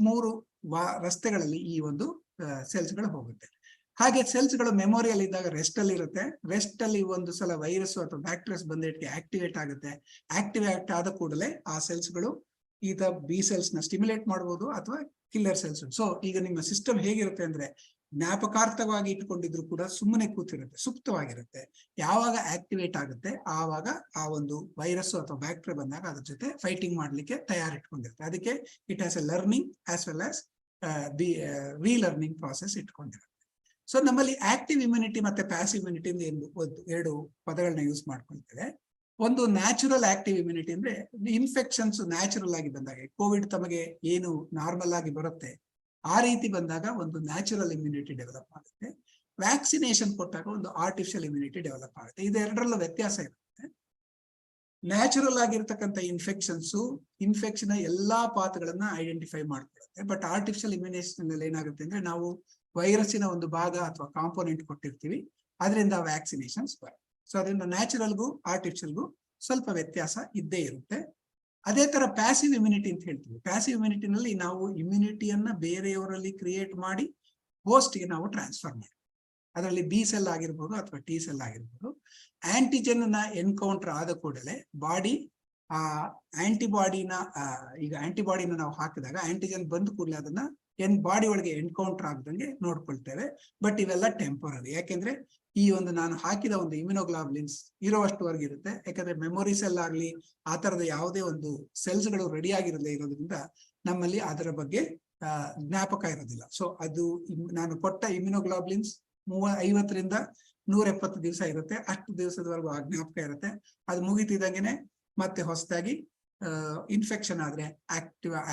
Speaker 1: ಮೂರು ರಸ್ತೆಗಳಲ್ಲಿ ಈ ಒಂದು ಸೆಲ್ಸ್ ಗಳು ಹೋಗುತ್ತೆ. ಹಾಗೆ ಸೆಲ್ಸ್ ಗಳು ಮೆಮೊರಿಯಲ್ಲಿ ಇದ್ದಾಗ ರೆಸ್ಟ್ ಅಲ್ಲಿ ಇರುತ್ತೆ. ರೆಸ್ಟ್ ಅಲ್ಲಿ ಒಂದು ಸಲ ವೈರಸ್ ಅಥವಾ ಬ್ಯಾಕ್ಟೀರಿಯಾಸ್ ಬಂದಿಟ್ಗೆ ಆಕ್ಟಿವೇಟ್ ಆಗುತ್ತೆ. ಆಕ್ಟಿವೇಟ್ ಆದ ಕೂಡಲೇ ಆ ಸೆಲ್ಸ್ ಗಳು ಈಗ ಬಿ ಸೆಲ್ಸ್ ನ ಸ್ಟಿಮ್ಯುಲೇಟ್ ಮಾಡಬಹುದು ಅಥವಾ ಕಿಲ್ಲರ್ ಸೆಲ್ಸ್. ಸೊ ಈಗ ನಿಮ್ಮ ಸಿಸ್ಟಮ್ ಹೇಗಿರುತ್ತೆ ಅಂದ್ರೆ ಜ್ಞಾಪಕಾರ್ಥವಾಗಿ ಇಟ್ಕೊಂಡಿದ್ರು ಕೂಡ ಸುಮ್ಮನೆ ಕೂತಿರುತ್ತೆ, ಸುಪ್ತವಾಗಿರುತ್ತೆ. ಯಾವಾಗ ಆಕ್ಟಿವೇಟ್ ಆಗುತ್ತೆ ಆವಾಗ ಆ ಒಂದು ವೈರಸ್ ಅಥವಾ ಬ್ಯಾಕ್ಟೀರಿಯಾ ಬಂದಾಗ ಅದ್ರ ಜೊತೆ ಫೈಟಿಂಗ್ ಮಾಡ್ಲಿಕ್ಕೆ ತಯಾರಿಟ್ಕೊಂಡಿರುತ್ತೆ. ಅದಕ್ಕೆ it has a learning as well as relearning process ಇಟ್ಕೊಂಡಿರುತ್ತೆ. ಸೊ ನಮ್ಮಲ್ಲಿ ಆಕ್ಟಿವ್ ಇಮ್ಯುನಿಟಿ ಮತ್ತೆ ಪ್ಯಾಸಿವ್ ಇಮ್ಯುನಿಟಿ ಎರಡು ಪದಗಳನ್ನ ಯೂಸ್ ಮಾಡ್ಕೊಳ್ತೇವೆ. ಒಂದು ನ್ಯಾಚುರಲ್ ಆಕ್ಟಿವ್ ಇಮ್ಯುನಿಟಿ ಅಂದ್ರೆ ಇನ್ಫೆಕ್ಷನ್ಸ್ ನ್ಯಾಚುರಲ್ ಆಗಿ ಬಂದಾಗ, ಕೋವಿಡ್ ತಮಗೆ ಏನು ನಾರ್ಮಲ್ ಆಗಿ ಬರುತ್ತೆ ಆ ರೀತಿ ಬಂದಾಗ ಒಂದು ನ್ಯಾಚುರಲ್ ಇಮ್ಯುನಿಟಿ ಡೆವಲಪ್ ಆಗುತ್ತೆ. ವ್ಯಾಕ್ಸಿನೇಷನ್ ಕೊಟ್ಟಾಗ ಒಂದು ಆರ್ಟಿಫಿಷಿಯಲ್ ಇಮ್ಯುನಿಟಿ ಡೆವಲಪ್ ಆಗುತ್ತೆ. ಇದೆರಡರಲ್ಲೂ ವ್ಯತ್ಯಾಸ ಇರುತ್ತೆ. ನ್ಯಾಚುರಲ್ ಆಗಿರ್ತಕ್ಕಂಥ ಇನ್ಫೆಕ್ಷನ್ ಎಲ್ಲಾ ಪಾತ್ಗಳನ್ನ ಐಡೆಂಟಿಫೈ ಮಾಡ್ಕೊಳ್ಳುತ್ತೆ. ಬಟ್ ಆರ್ಟಿಫಿಷಿಯಲ್ ಇಮ್ಯುನೇಷನ್ ಅಲ್ಲಿ ಏನಾಗುತ್ತೆ ಅಂದ್ರೆ ನಾವು ವೈರಸ್ಸಿನ ಒಂದು ಭಾಗ ಅಥವಾ ಕಾಂಪೋನೆಂಟ್ ಕೊಟ್ಟಿರ್ತೀವಿ, ಅದರಿಂದ ವ್ಯಾಕ್ಸಿನೇಷನ್ಸ್ ಬರುತ್ತೆ. ಸೊ ಅದರಿಂದ ನ್ಯಾಚುರಲ್ಗೂ ಆರ್ಟಿಫಿಷಿಯಲ್ಗೂ ಸ್ವಲ್ಪ ವ್ಯತ್ಯಾಸ ಇದ್ದೇ ಇರುತ್ತೆ. ಅದೇ ತರ ಪ್ಯಾಸಿವ್ ಇಮ್ಯುನಿಟಿ ಅಂತ ಹೇಳ್ತೀವಿ. ಪ್ಯಾಸಿವ್ ಇಮ್ಯುನಿಟಿನಲ್ಲಿ ನಾವು ಇಮ್ಯುನಿಟಿಯನ್ನ ಬೇರೆಯವರಲ್ಲಿ ಕ್ರಿಯೇಟ್ ಮಾಡಿ ಹೋಸ್ಟ್ಗೆ ನಾವು ಟ್ರಾನ್ಸ್ಫರ್ ಮಾಡ್ತೀವಿ. ಅದರಲ್ಲಿ ಬಿ ಸೆಲ್ ಆಗಿರ್ಬೋದು ಅಥವಾ ಟಿ ಸೆಲ್ ಆಗಿರ್ಬೋದು. ಆಂಟಿಜನ್ ನ ಎನ್ಕೌಂಟರ್ ಆದ ಕೂಡಲೇ ಬಾಡಿ ಆ ಆಂಟಿಬಾಡಿನ ಈಗ ಆಂಟಿಬಾಡಿನ ನಾವು ಹಾಕಿದಾಗ ಆಂಟಿಜನ್ ಬಂದ ಕೂಡಲೇ ಅದನ್ನ ಬಾಡಿ ಒಳಗೆ ಎನ್ಕೌಂಟರ್ ಆಗದಂಗೆ ನೋಡ್ಕೊಳ್ತೇವೆ. ಬಟ್ ಇವೆಲ್ಲ ಟೆಂಪರರಿ. ಯಾಕೆಂದ್ರೆ ಈ ಒಂದು ನಾನು ಹಾಕಿದ ಒಂದು ಇಮ್ಯುನೋಗ್ಲಾಬ್ಲಿನ್ಸ್ ಇರೋವಷ್ಟುವರೆಗೆ ಇರುತ್ತೆ. ಯಾಕಂದ್ರೆ ಮೆಮೊರಿ ಸೆಲ್ ಆಗ್ಲಿ ಆ ತರದ ಯಾವುದೇ ಒಂದು ಸೆಲ್ಸ್ ಗಳು ರೆಡಿ ಆಗಿರದೇ ಇರೋದ್ರಿಂದ ನಮ್ಮಲ್ಲಿ ಅದರ ಬಗ್ಗೆ ಜ್ಞಾಪಕ ಇರೋದಿಲ್ಲ. ಸೊ ಅದು ನಾನು ಕೊಟ್ಟ ಇಮ್ಯುನೋಗ್ಲಾಬ್ಲಿನ್ಸ್ 50ರಿಂದ 170 ದಿವಸ ಇರುತ್ತೆ. ಅಷ್ಟು ದಿವಸದವರೆಗೂ ಆ ಜ್ಞಾಪಕ ಇರುತ್ತೆ. ಅದು ಮುಗಿತಿದಂಗೆನೆ ಮತ್ತೆ ಹೊಸದಾಗಿ ಇನ್ಫೆಕ್ಷನ್ ಆದ್ರೆ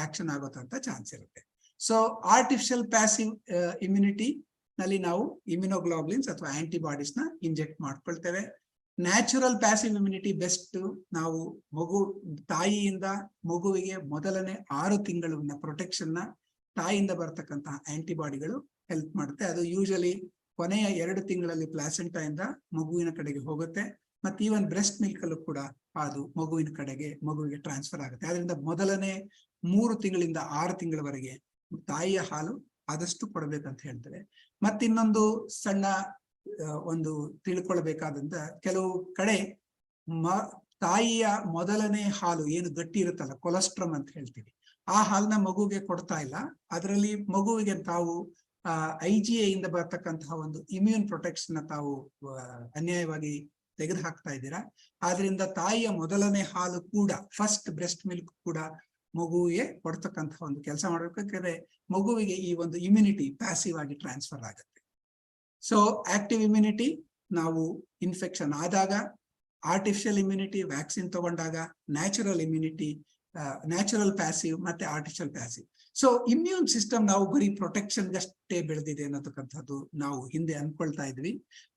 Speaker 1: ಆಕ್ಷನ್ ಆಗೋತಂತ ಚಾನ್ಸ್ ಇರುತ್ತೆ. ಸೊ ಆರ್ಟಿಫಿಷಿಯಲ್ ಪ್ಯಾಸಿವ್ ಇಮ್ಯುನಿಟಿ ನಲ್ಲಿ ನಾವು ಇಮ್ಯುನೋಗ್ಲೋಬ್ಲಿನ್ಸ್ ಅಥವಾ ಆಂಟಿಬಾಡೀಸ್ ನ ಇಂಜೆಕ್ಟ್ ಮಾಡ್ಕೊಳ್ತೇವೆ. Natural passive immunity best. ನಾವು ತಾಯಿಯಿಂದ ಮಗುವಿಗೆ ಮೊದಲನೇ 6 ತಿಂಗಳ ಪ್ರೊಟೆಕ್ಷನ್ ನ ತಾಯಿಯಿಂದ ಬರ್ತಕ್ಕಂತಹ ಆಂಟಿಬಾಡಿಗಳು ಹೆಲ್ಪ್ ಮಾಡುತ್ತೆ. ಅದು ಯೂಶಲಿ ಕೊನೆಯ 2 ತಿಂಗಳಲ್ಲಿ ಪ್ಲಾಸೆಂಟಾ ಇಂದ ಮಗುವಿನ ಕಡೆಗೆ ಹೋಗುತ್ತೆ. ಮತ್ತೆ ಈವನ್ ಬ್ರೆಸ್ಟ್ ಮಿಲ್ಕ್ ಅಲ್ಲೂ ಕೂಡ ಅದು ಮಗುವಿಗೆ ಟ್ರಾನ್ಸ್ಫರ್ ಆಗುತ್ತೆ. ಅದರಿಂದ ಮೊದಲನೇ 3 ತಿಂಗಳಿಂದ 6 ತಿಂಗಳವರೆಗೆ ತಾಯಿಯ ಹಾಲು ಆದಷ್ಟು ಕೊಡಬೇಕಂತ ಹೇಳ್ತೇವೆ. ಮತ್ತಿನ್ನೊಂದು ಸಣ್ಣ ಒಂದು ತಿಳ್ಕೊಳ್ಬೇಕಾದಂತ, ಕೆಲವು ಕಡೆ ತಾಯಿಯ ಮೊದಲನೇ ಹಾಲು ಏನು ಗಟ್ಟಿ ಇರುತ್ತಲ್ಲ, ಕೊಲೆಸ್ಟ್ರಮ್ ಅಂತ ಹೇಳ್ತೀವಿ, ಆ ಹಾಲನ್ನ ಮಗುವಿಗೆ ಕೊಡ್ತಾ ಇಲ್ಲ. ಅದರಲ್ಲಿ ಮಗುವಿಗೆ ತಾವು IgA ಇಂದ ಬರ್ತಕ್ಕಂತಹ ಒಂದು ಇಮ್ಯೂನ್ ಪ್ರೊಟೆಕ್ಷನ್ ತಾವು ಅನ್ಯಾಯವಾಗಿ ತೆಗೆದು ಹಾಕ್ತಾ ಇದ್ದೀರಾ. ಆದ್ರಿಂದ ತಾಯಿಯ ಮೊದಲನೇ ಹಾಲು ಕೂಡ, ಫಸ್ಟ್ ಬ್ರೆಸ್ಟ್ ಮಿಲ್ಕ್ ಕೂಡ ಮಗುವಿಗೆ ಕೊಡ್ತಕ್ಕಂತಹ ಒಂದು ಕೆಲಸ ಮಾಡಬೇಕಾದ್ರೆ ಮಗುವಿಗೆ ಈ ಒಂದು ಇಮ್ಯುನಿಟಿ ಪ್ಯಾಸಿವ್ ಆಗಿ ಟ್ರಾನ್ಸ್ಫರ್ ಆಗುತ್ತೆ. ಸೊ ಆಕ್ಟಿವ್ ಇಮ್ಯುನಿಟಿ ನಾವು ಇನ್ಫೆಕ್ಷನ್ ಆದಾಗ, ಆರ್ಟಿಫಿಷಿಯಲ್ ಇಮ್ಯುನಿಟಿ ವ್ಯಾಕ್ಸಿನ್ ತಗೊಂಡಾಗ, ನ್ಯಾಚುರಲ್ ಇಮ್ಯುನಿಟಿ ನ್ಯಾಚುರಲ್ ಪ್ಯಾಸಿವ್ ಮತ್ತೆ artificial passive. So immune system ನಾವು ಬರೀ ಪ್ರೊಟೆಕ್ಷನ್ಗಷ್ಟೇ ಬೆಳೆದಿದೆ ಅನ್ನತಕ್ಕಂಥದ್ದು ನಾವು ಹಿಂದೆ ಅನ್ಕೊಳ್ತಾ ಇದ್ವಿ.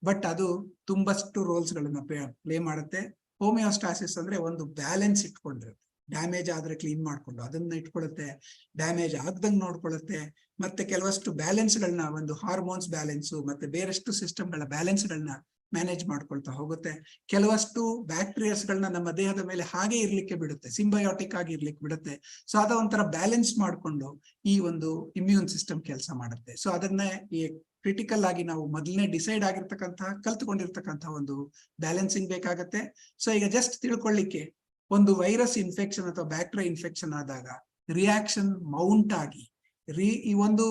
Speaker 1: ಬಟ್ ಅದು ತುಂಬಷ್ಟು ರೋಲ್ಸ್ ಗಳನ್ನ ಪ್ಲೇ ಮಾಡುತ್ತೆ. ಹೋಮಿಯೋಸ್ಟಾಸಿಸ್ ಅಂದ್ರೆ ಒಂದು ಬ್ಯಾಲೆನ್ಸ್ ಇಟ್ಕೊಂಡಿರುತ್ತೆ. ಡ್ಯಾಮೇಜ್ ಆದ್ರೆ ಕ್ಲೀನ್ ಮಾಡ್ಕೊಂಡು ಅದನ್ನ ಇಟ್ಕೊಳ್ಳುತ್ತೆ, ಡ್ಯಾಮೇಜ್ ಆಗ್ದಂಗೆ ನೋಡ್ಕೊಳ್ಳುತ್ತೆ. ಮತ್ತೆ ಕೆಲವಷ್ಟು ಬ್ಯಾಲೆನ್ಸ್ ಗಳನ್ನ, ಒಂದು ಹಾರ್ಮೋನ್ಸ್ ಬ್ಯಾಲೆನ್ಸ್ ಮತ್ತೆ ಬೇರೆಷ್ಟು ಸಿಸ್ಟಮ್ ಗಳ ಬ್ಯಾಲೆನ್ಸ್ ಗಳನ್ನ ಮ್ಯಾನೇಜ್ ಮಾಡ್ಕೊಳ್ತಾ ಹೋಗುತ್ತೆ. ಕೆಲವಷ್ಟು ಬ್ಯಾಕ್ಟೀರಿಯಾಸ್ ಗಳನ್ನ ನಮ್ಮ ದೇಹದ ಮೇಲೆ ಹಾಗೆ ಇರ್ಲಿಕ್ಕೆ ಬಿಡುತ್ತೆ, ಸಿಂಬಯೋಟಿಕ್ ಆಗಿ ಇರ್ಲಿಕ್ಕೆ ಬಿಡುತ್ತೆ. ಸೊ ಅದ ಒಂಥರ ಬ್ಯಾಲೆನ್ಸ್ ಮಾಡ್ಕೊಂಡು ಈ ಒಂದು ಇಮ್ಯೂನ್ ಸಿಸ್ಟಮ್ ಕೆಲಸ ಮಾಡುತ್ತೆ. ಸೊ ಅದನ್ನ ಈ ಕ್ರಿಟಿಕಲ್ ಆಗಿ ನಾವು ಮೊದಲನೇ ಡಿಸೈಡ್ ಆಗಿರ್ತಕ್ಕಂತಹ, ಕಲ್ತ್ಕೊಂಡಿರ್ತಕ್ಕಂತಹ ಒಂದು ಬ್ಯಾಲೆನ್ಸಿಂಗ್ ಬೇಕಾಗತ್ತೆ. ಸೊ ಈಗ ಜಸ್ಟ್ ತಿಳ್ಕೊಳ್ಳಿಕ್ಕೆ, ಒಂದು ವೈರಸ್ ಇನ್ಫೆಕ್ಷನ್ ಅಥವಾ ಬ್ಯಾಕ್ಟೀರಿಯಾ ಇನ್ಫೆಕ್ಷನ್ ಆದಾಗ ರಿಯಾಕ್ಷನ್ ಮೌಂಟ್ ಆಗಿ ಈ ಒಂದು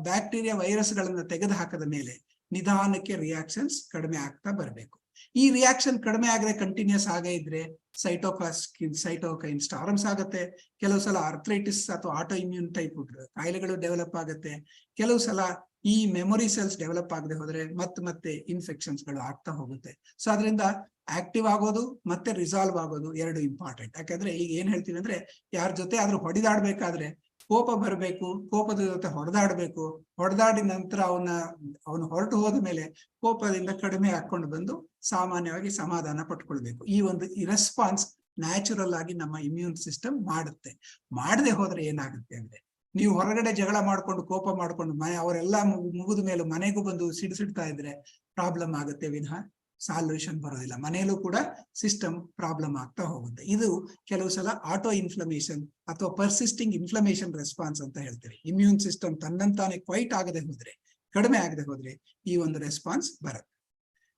Speaker 1: ಬ್ಯಾಕ್ಟೀರಿಯಾ ವೈರಸ್ ಗಳನ್ನ ತೆಗೆದು ಹಾಕದ ಮೇಲೆ ನಿಧಾನಕ್ಕೆ ರಿಯಾಕ್ಷನ್ಸ್ ಕಡಿಮೆ ಆಗ್ತಾ ಬರಬೇಕು. ಈ ರಿಯಾಕ್ಷನ್ ಕಡಿಮೆ ಆಗದೆ ಕಂಟಿನ್ಯೂಸ್ ಆಗೇ ಇದ್ರೆ ಸೈಟೋಕೈನ್ ಸ್ಟಾರ್ಮ್ಸ್ ಆಗುತ್ತೆ. ಕೆಲವು ಸಲ ಆರ್ಥ್ರೈಟಿಸ್ ಅಥವಾ ಆಟೋ ಇಮ್ಯೂನ್ ಟೈಪ್ ಕಾಯಿಲೆಗಳು ಡೆವಲಪ್ ಆಗುತ್ತೆ. ಕೆಲವು ಸಲ ಈ ಮೆಮೊರಿ ಸೆಲ್ಸ್ ಡೆವಲಪ್ ಆಗದೆ ಹೋದ್ರೆ ಮತ್ತೆ ಇನ್ಫೆಕ್ಷನ್ಸ್ ಗಳು ಆಗ್ತಾ ಹೋಗುತ್ತೆ. ಸೊ ಅದರಿಂದ ಆಕ್ಟಿವ್ ಆಗೋದು ಮತ್ತೆ ರಿಸಾಲ್ವ್ ಆಗೋದು ಎರಡು ಇಂಪಾರ್ಟೆಂಟ್. ಯಾಕಂದ್ರೆ ಈಗ ಏನ್ ಹೇಳ್ತೀವಿ ಅಂದ್ರೆ, ಯಾರ ಜೊತೆ ಆದ್ರೂ ಹೊಡೆದಾಡ್ಬೇಕಾದ್ರೆ ಕೋಪ ಬರಬೇಕು, ಕೋಪದ ಜೊತೆ ಹೊಡೆದಾಡಿದ ನಂತರ ಅವನು ಹೊರಟು ಹೋದ ಮೇಲೆ ಕೋಪದಿಂದ ಕಡಿಮೆ ಹಾಕೊಂಡು ಬಂದು ಸಾಮಾನ್ಯವಾಗಿ ಸಮಾಧಾನ ಪಟ್ಕೊಳ್ಬೇಕು. ಈ ಒಂದು ರೆಸ್ಪಾನ್ಸ್ ನ್ಯಾಚುರಲ್ ಆಗಿ ನಮ್ಮ ಇಮ್ಯೂನ್ ಸಿಸ್ಟಮ್ ಮಾಡುತ್ತೆ. ಮಾಡದೆ ಹೋದ್ರೆ ಏನಾಗುತ್ತೆ ಅಂದ್ರೆ, ನೀವು ಹೊರಗಡೆ ಜಗಳ ಮಾಡ್ಕೊಂಡು ಕೋಪ ಮಾಡ್ಕೊಂಡು ಅವರೆಲ್ಲ ಮುಗಿದ ಮೇಲೆ ಮನೆಗೂ ಬಂದು ಸಿಡಿಸಿಡ್ತಾ ಇದ್ರೆ ಪ್ರಾಬ್ಲಮ್ ಆಗುತ್ತೆ ವಿನಃ ಸಾಲ್ಯೂಷನ್ ಬರೋದಿಲ್ಲ, ಮನೆಯಲ್ಲೂ ಕೂಡ ಸಿಸ್ಟಮ್ ಪ್ರಾಬ್ಲಮ್ ಆಗ್ತಾ ಹೋಗುತ್ತೆ. ಇದು ಕೆಲವು ಸಲ ಆಟೋ ಇನ್ಫ್ಲಮೇಷನ್ ಅಥವಾ ಪರ್ಸಿಸ್ಟಿಂಗ್ ಇನ್ಫ್ಲಮೇಷನ್ ರೆಸ್ಪಾನ್ಸ್ ಅಂತ ಹೇಳ್ತೀವಿ. ಇಮ್ಯೂನ್ ಸಿಸ್ಟಮ್ ತನ್ನಂತಾನೆ ಕ್ವೈಟ್ ಆಗದೆ ಹೋದ್ರೆ, ಕಡಿಮೆ ಆಗದೆ ಹೋದ್ರೆ ಈ ಒಂದು ರೆಸ್ಪಾನ್ಸ್ ಬರುತ್ತೆ.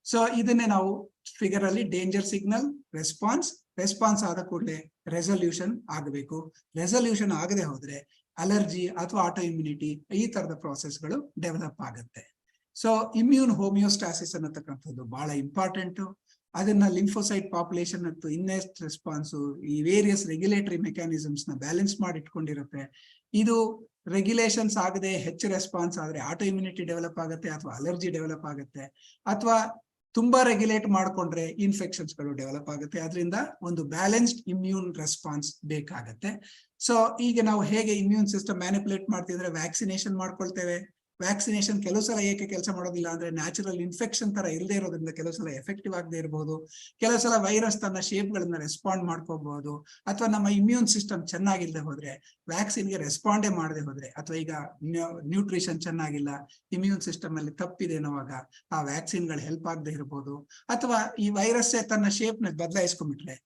Speaker 1: ಸೊ ಇದನ್ನೇ ನಾವು ಫಿಗರ್ ಅಲ್ಲಿ ಡೇಂಜರ್ ಸಿಗ್ನಲ್, ರೆಸ್ಪಾನ್ಸ್ ಆದ ಕೂಡಲೇ ರೆಸಲ್ಯೂಷನ್ ಆಗಬೇಕು. ರೆಸಲ್ಯೂಷನ್ ಆಗದೆ ಹೋದ್ರೆ ಅಲರ್ಜಿ ಅಥವಾ ಆಟೋ ಇಮ್ಯುನಿಟಿ ಈ ತರದ ಪ್ರಾಸೆಸ್ಗಳು ಡೆವಲಪ್ ಆಗುತ್ತೆ. ಸೊ ಇಮ್ಯೂನ್ ಹೋಮಿಯೋಸ್ಟಾಸಿಸ್ ಅನ್ನತಕ್ಕಂಥದ್ದು ಬಹಳ ಇಂಪಾರ್ಟೆಂಟ್. ಅದನ್ನ ಲಿಂಫೋಸೈಟ್ ಪಾಪ್ಯುಲೇಷನ್ ಮತ್ತು ಇನ್ನೆಸ್ಟ್ ರೆಸ್ಪಾನ್ಸು, ಈ ವೇರಿಯಸ್ ರೆಗ್ಯುಲೇಟರಿ ಮೆಕ್ಯಾನಿಸಮ್ಸ್ ನ ಬ್ಯಾಲೆನ್ಸ್ ಮಾಡಿ ಇಟ್ಕೊಂಡಿರುತ್ತೆ. ಇದು ರೆಗ್ಯುಲೇಷನ್ಸ್ ಆಗದೆ ಹೆಚ್ಚು ರೆಸ್ಪಾನ್ಸ್ ಆದ್ರೆ ಆಟೋ ಇಮ್ಯುನಿಟಿ ಡೆವಲಪ್ ಆಗುತ್ತೆ ಅಥವಾ ಅಲರ್ಜಿ ಡೆವಲಪ್ ಆಗುತ್ತೆ, ಅಥವಾ ತುಂಬಾ ರೆಗ್ಯುಲೇಟ್ ಮಾಡ್ಕೊಂಡ್ರೆ ಇನ್ಫೆಕ್ಷನ್ಸ್ಗಳು ಡೆವಲಪ್ ಆಗುತ್ತೆ. ಅದರಿಂದ ಒಂದು ಬ್ಯಾಲೆನ್ಸ್ಡ್ ಇಮ್ಯೂನ್ ರೆಸ್ಪಾನ್ಸ್ ಬೇಕಾಗತ್ತೆ. ಸೊ ಈಗ ನಾವು ಹೇಗೆ ಇಮ್ಯೂನ್ ಸಿಸ್ಟಮ್ ಮ್ಯಾನಿಪುಲೇಟ್ ಮಾಡ್ತಿದ್ರೆ ವ್ಯಾಕ್ಸಿನೇಷನ್ ಮಾಡ್ಕೊಳ್ತೇವೆ. ವ್ಯಾಕ್ಸಿನೇಷನ್ ಕೆಲವು ಸಲ ಏಕೆ ಕೆಲಸ ಮಾಡೋದಿಲ್ಲ ಅಂದ್ರೆ ನ್ಯಾಚುರಲ್ ಇನ್ಫೆಕ್ಷನ್ ತರ ಇಲ್ಲದೆ ಇರೋದ್ರಿಂದ ಕೆಲವು ಸಲ ಎಫೆಕ್ಟಿವ್ ಆಗದೆ ಇರಬಹುದು. ಕೆಲವು ಸಲ ವೈರಸ್ ತನ್ನ ಶೇಪ್ ಗಳನ್ನ ರೆಸ್ಪಾಂಡ್ ಮಾಡ್ಕೋಬಹುದು, ಅಥವಾ ನಮ್ಮ ಇಮ್ಯೂನ್ ಸಿಸ್ಟಮ್ ಚೆನ್ನಾಗಿಲ್ಲದೆ ಹೋದ್ರೆ, ವ್ಯಾಕ್ಸಿನ್ಗೆ ರೆಸ್ಪಾಂಡೇ ಮಾಡದೆ ಹೋದ್ರೆ, ಅಥವಾ ಈಗ ನ್ಯೂಟ್ರಿಷನ್ ಚೆನ್ನಾಗಿಲ್ಲ, ಇಮ್ಯೂನ್ ಸಿಸ್ಟಮ್ ಅಲ್ಲಿ ತಪ್ಪಿದೆ ಅನ್ನುವಾಗ ಆ ವ್ಯಾಕ್ಸಿನ್ಗಳು ಹೆಲ್ಪ್ ಆಗದೆ ಇರಬಹುದು, ಅಥವಾ ಈ ವೈರಸ್ ತನ್ನ ಶೇಪ್ ನ ಬದಲಾಯಿಸ್ಕೊಂಡ್ಬಿಟ್ರೆ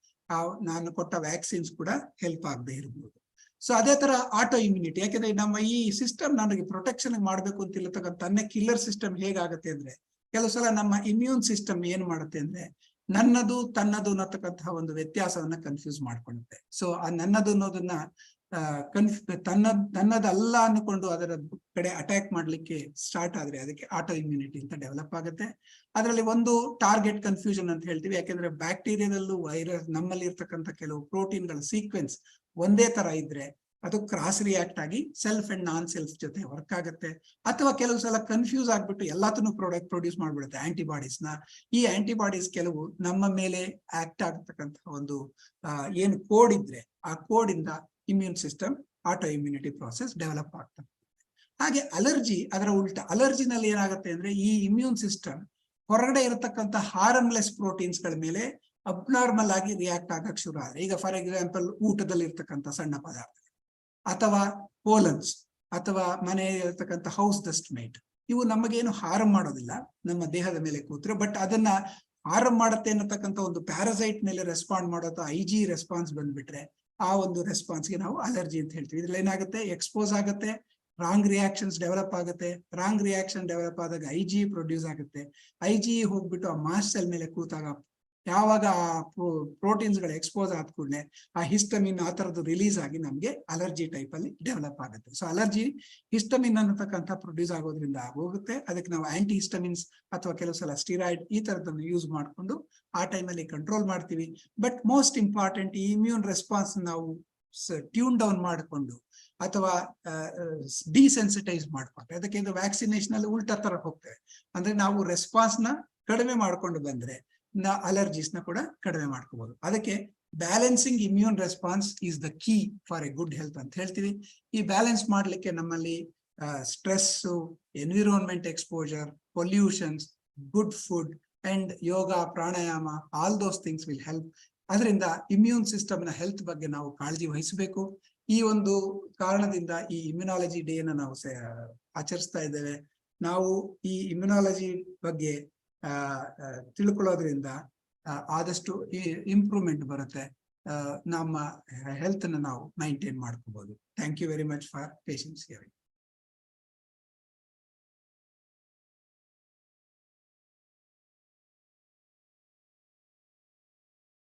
Speaker 1: ನಾನು ಕೊಟ್ಟ ವ್ಯಾಕ್ಸಿನ್ಸ್ ಕೂಡ ಹೆಲ್ಪ್ ಆಗದೆ ಇರಬಹುದು. ಸೊ ಅದೇ ತರ ಆಟೋ ಇಮ್ಯುನಿಟಿ, ಯಾಕಂದ್ರೆ ನಮ್ಮ ಈ ಸಿಸ್ಟಮ್ ನನಗೆ ಪ್ರೊಟೆಕ್ಷನ್ ಮಾಡ್ಬೇಕು ಅಂತ ತನ್ನ ಕಿಲ್ಲರ್ ಸಿಸ್ಟಮ್ ಹೇಗಾಗುತ್ತೆ ಅಂದ್ರೆ, ಕೆಲವು ಸಲ ನಮ್ಮ ಇಮ್ಯೂನ್ ಸಿಸ್ಟಮ್ ಏನ್ ಮಾಡುತ್ತೆ ಅಂದ್ರೆ ನನ್ನದು ತನ್ನದು ಅನ್ನತಕ್ಕಂತಹ ಒಂದು ವ್ಯತ್ಯಾಸವನ್ನ ಕನ್ಫ್ಯೂಸ್ ಮಾಡ್ಕೊಳ್ಳುತ್ತೆ. ಸೊ ಆ ನನ್ನದು ಅನ್ನೋದನ್ನ ತನ್ನದಲ್ಲ ಅನ್ಕೊಂಡು ಅದರ ಕಡೆ ಅಟ್ಯಾಕ್ ಮಾಡ್ಲಿಕ್ಕೆ ಸ್ಟಾರ್ಟ್ ಆದ್ರೆ ಅದಕ್ಕೆ ಆಟೋ ಇಮ್ಯುನಿಟಿ ಅಂತ ಡೆವಲಪ್ ಆಗುತ್ತೆ. ಅದರಲ್ಲಿ ಒಂದು ಟಾರ್ಗೆಟ್ ಕನ್ಫ್ಯೂಷನ್ ಅಂತ ಹೇಳ್ತೀವಿ, ಯಾಕೆಂದ್ರೆ ಬ್ಯಾಕ್ಟೀರಿಯಾದಲ್ಲೂ ವೈರಸ್ ನಮ್ಮಲ್ಲಿ ಇರ್ತಕ್ಕಂಥ ಕೆಲವು ಪ್ರೋಟೀನ್ಗಳ ಸೀಕ್ವೆನ್ಸ್ ಒಂದೇ ತರ ಇದ್ರೆ ಅದು ಕ್ರಾಸ್ ರಿಯಾಕ್ಟ್ ಆಗಿ ಸೆಲ್ಫ್ ಅಂಡ್ ನಾನ್ ಸೆಲ್ಫ್ ಜೊತೆ ವರ್ಕ್ ಆಗುತ್ತೆ. ಅಥವಾ ಕೆಲವು ಸಲ ಕನ್ಫ್ಯೂಸ್ ಆಗ್ಬಿಟ್ಟು ಎಲ್ಲಾತನ್ನು ಪ್ರೊಡ್ಯೂಸ್ ಮಾಡ್ಬಿಡುತ್ತೆ ಆಂಟಿಬಾಡೀಸ್ ನ. ಈ ಆಂಟಿಬಾಡೀಸ್ ಕೆಲವು ನಮ್ಮ ಮೇಲೆ ಆಕ್ಟ್ ಆಗತಕ್ಕಂಥ ಒಂದು ಏನು ಕೋಡ್ ಇದ್ರೆ ಆ ಕೋಡ್ ಇಂದ immune system auto immunity process develop ಆಗ್ತದೆ. ಹಾಗೆ ಅಲರ್ಜಿ ಅದರ ಉಲ್ಟ. ಅಲರ್ಜಿನಲ್ಲಿ ಏನಾಗುತ್ತೆ ಅಂದ್ರೆ ಈ ಇಮ್ಯೂನ್ ಸಿಸ್ಟಮ್ ಹೊರಗಡೆ ಇರತಕ್ಕಂಥ ಹಾರ್ಮ್ಲೆಸ್ ಪ್ರೋಟೀನ್ಸ್ ಗಳ ಮೇಲೆ ಅಬ್ನಾರ್ಮಲ್ ಆಗಿ ರಿಯಾಕ್ಟ್ ಆಗಕ್ಕೆ ಶುರು ಆದ್ರೆ, ಈಗ ಫಾರ್ ಎಕ್ಸಾಂಪಲ್ ಊಟದಲ್ಲಿ ಇರ್ತಕ್ಕಂಥ ಸಣ್ಣ ಪದಾರ್ಥ, ಅಥವಾ ಪೋಲನ್ಸ್, ಅಥವಾ ಮನೆಯಲ್ಲಿ ಇರತಕ್ಕಂಥ ಹೌಸ್ ಡಸ್ಟ್ ಮೈಟ್, ಇವು ನಮಗೇನು ಹಾರ್ಮ್ ಮಾಡೋದಿಲ್ಲ ನಮ್ಮ ದೇಹದ ಮೇಲೆ ಕೂತ್ರೆ, ಬಟ್ ಅದನ್ನ ಹಾರ್ಮ್ ಮಾಡುತ್ತೆ ಅನ್ನತಕ್ಕಂಥ ಒಂದು ಪ್ಯಾರಾಸೈಟ್ ಮೇಲೆ ರೆಸ್ಪಾಂಡ್ ಮಾಡೋ IG ರೆಸ್ಪಾನ್ಸ್ ಬಂದ್ಬಿಟ್ರೆ ಆ ಒಂದು ರೆಸ್ಪಾನ್ಸ್ಗೆ ನಾವು ಅಲರ್ಜಿ ಅಂತ ಹೇಳ್ತೀವಿ. ಇದ್ರಲ್ಲಿ ಏನಾಗುತ್ತೆ, ಎಕ್ಸ್ಪೋಸ್ ಆಗುತ್ತೆ, ರಾಂಗ್ ರಿಯಾಕ್ಷನ್ಸ್ ಡೆವಲಪ್ ಆಗುತ್ತೆ. ರಾಂಗ್ ರಿಯಾಕ್ಷನ್ ಡೆವಲಪ್ ಆದಾಗ IG ಪ್ರೊಡ್ಯೂಸ್ ಆಗುತ್ತೆ. IG ಹೋಗ್ಬಿಟ್ಟು ಆ ಮಾಸ್ಟ್ ಸೆಲ್ ಮೇಲೆ ಕೂತಾಗ ಯಾವಾಗ ಆ ಪ್ರೋಟೀನ್ಸ್ ಗಳು ಎಕ್ಸ್ಪೋಸ್ ಆದ ಕೂಡಲೇ ಆ ಹಿಸ್ಟಮಿನ್ ಆ ತರದ್ದು ರಿಲೀಸ್ ಆಗಿ ನಮ್ಗೆ ಅಲರ್ಜಿ ಟೈಪ್ ಅಲ್ಲಿ ಡೆವಲಪ್ ಆಗುತ್ತೆ. ಸೊ ಅಲರ್ಜಿ ಹಿಸ್ಟಮಿನ್ ಅನ್ನತಕ್ಕಂಥ ಪ್ರೊಡ್ಯೂಸ್ ಆಗೋದ್ರಿಂದ ಆಗೋಗುತ್ತೆ. ಅದಕ್ಕೆ ನಾವು ಆಂಟಿ ಹಿಸ್ಟಮಿನ್ಸ್ ಅಥವಾ ಕೆಲವು ಸಲ ಸ್ಟಿರಾಯ್ಡ್ ಈ ತರದನ್ನು ಯೂಸ್ ಮಾಡಿಕೊಂಡು ಆ ಟೈಮಲ್ಲಿ ಕಂಟ್ರೋಲ್ ಮಾಡ್ತೀವಿ. ಬಟ್ ಮೋಸ್ಟ್ ಇಂಪಾರ್ಟೆಂಟ್, ಈ ಇಮ್ಯೂನ್ ರೆಸ್ಪಾನ್ಸ್ ನಾವು ಟ್ಯೂನ್ ಡೌನ್ ಮಾಡಿಕೊಂಡು ಅಥವಾ ಡಿಸೆನ್ಸಿಟೈಸ್ ಮಾಡ್ಕೊಂಡ್ರೆ, ಅದಕ್ಕೆ ವ್ಯಾಕ್ಸಿನೇಷನ್ ಅಲ್ಲಿ ಉಲ್ಟಾ ತರ ಹೋಗ್ತೇವೆ. ಅಂದ್ರೆ ನಾವು ರೆಸ್ಪಾನ್ಸ್ ನ ಕಡಿಮೆ ಮಾಡ್ಕೊಂಡು ಬಂದ್ರೆ ಅಲರ್ಜೀಸ್ ನ ಕೂಡ ಕಡಿಮೆ ಮಾಡ್ಕೋಬಹುದು. ಅದಕ್ಕೆ balancing immune response is the key for A good health ಅಂತ ಹೇಳ್ತೀವಿ. ಈ ಬ್ಯಾಲೆನ್ಸ್ ಮಾಡ್ಲಿಕ್ಕೆ ನಮ್ಮಲ್ಲಿ stress, environment exposure, pollutions, good food and yoga, pranayama, all those things will help. ಅದರಿಂದ ಇಮ್ಯೂನ್ ಸಿಸ್ಟಮ್ ನ ಹೆಲ್ತ್ ಬಗ್ಗೆ ನಾವು ಕಾಳಜಿ ವಹಿಸಬೇಕು. ಈ ಒಂದು ಕಾರಣದಿಂದ ಈ ಇಮ್ಯುನಾಲಜಿ ಡೇ ನ ನಾವು ಆಚರಿಸ್ತಾ ಇದ್ದೇವೆ. ನಾವು ಈ ಇಮ್ಯುನಾಲಜಿ ಬಗ್ಗೆ ತಿಳ್ಕೊಳ್ಳೋದ್ರಿಂದ ಆದಷ್ಟು ಇಂಪ್ರೂವ್ಮೆಂಟ್ ಬರುತ್ತೆ, ನಮ್ಮ ಹೆಲ್ತ್ ನ ನಾವು ಮೈಂಟೈನ್ ಮಾಡ್ಕೋಬಹುದು. Thank you very much for patience hearing.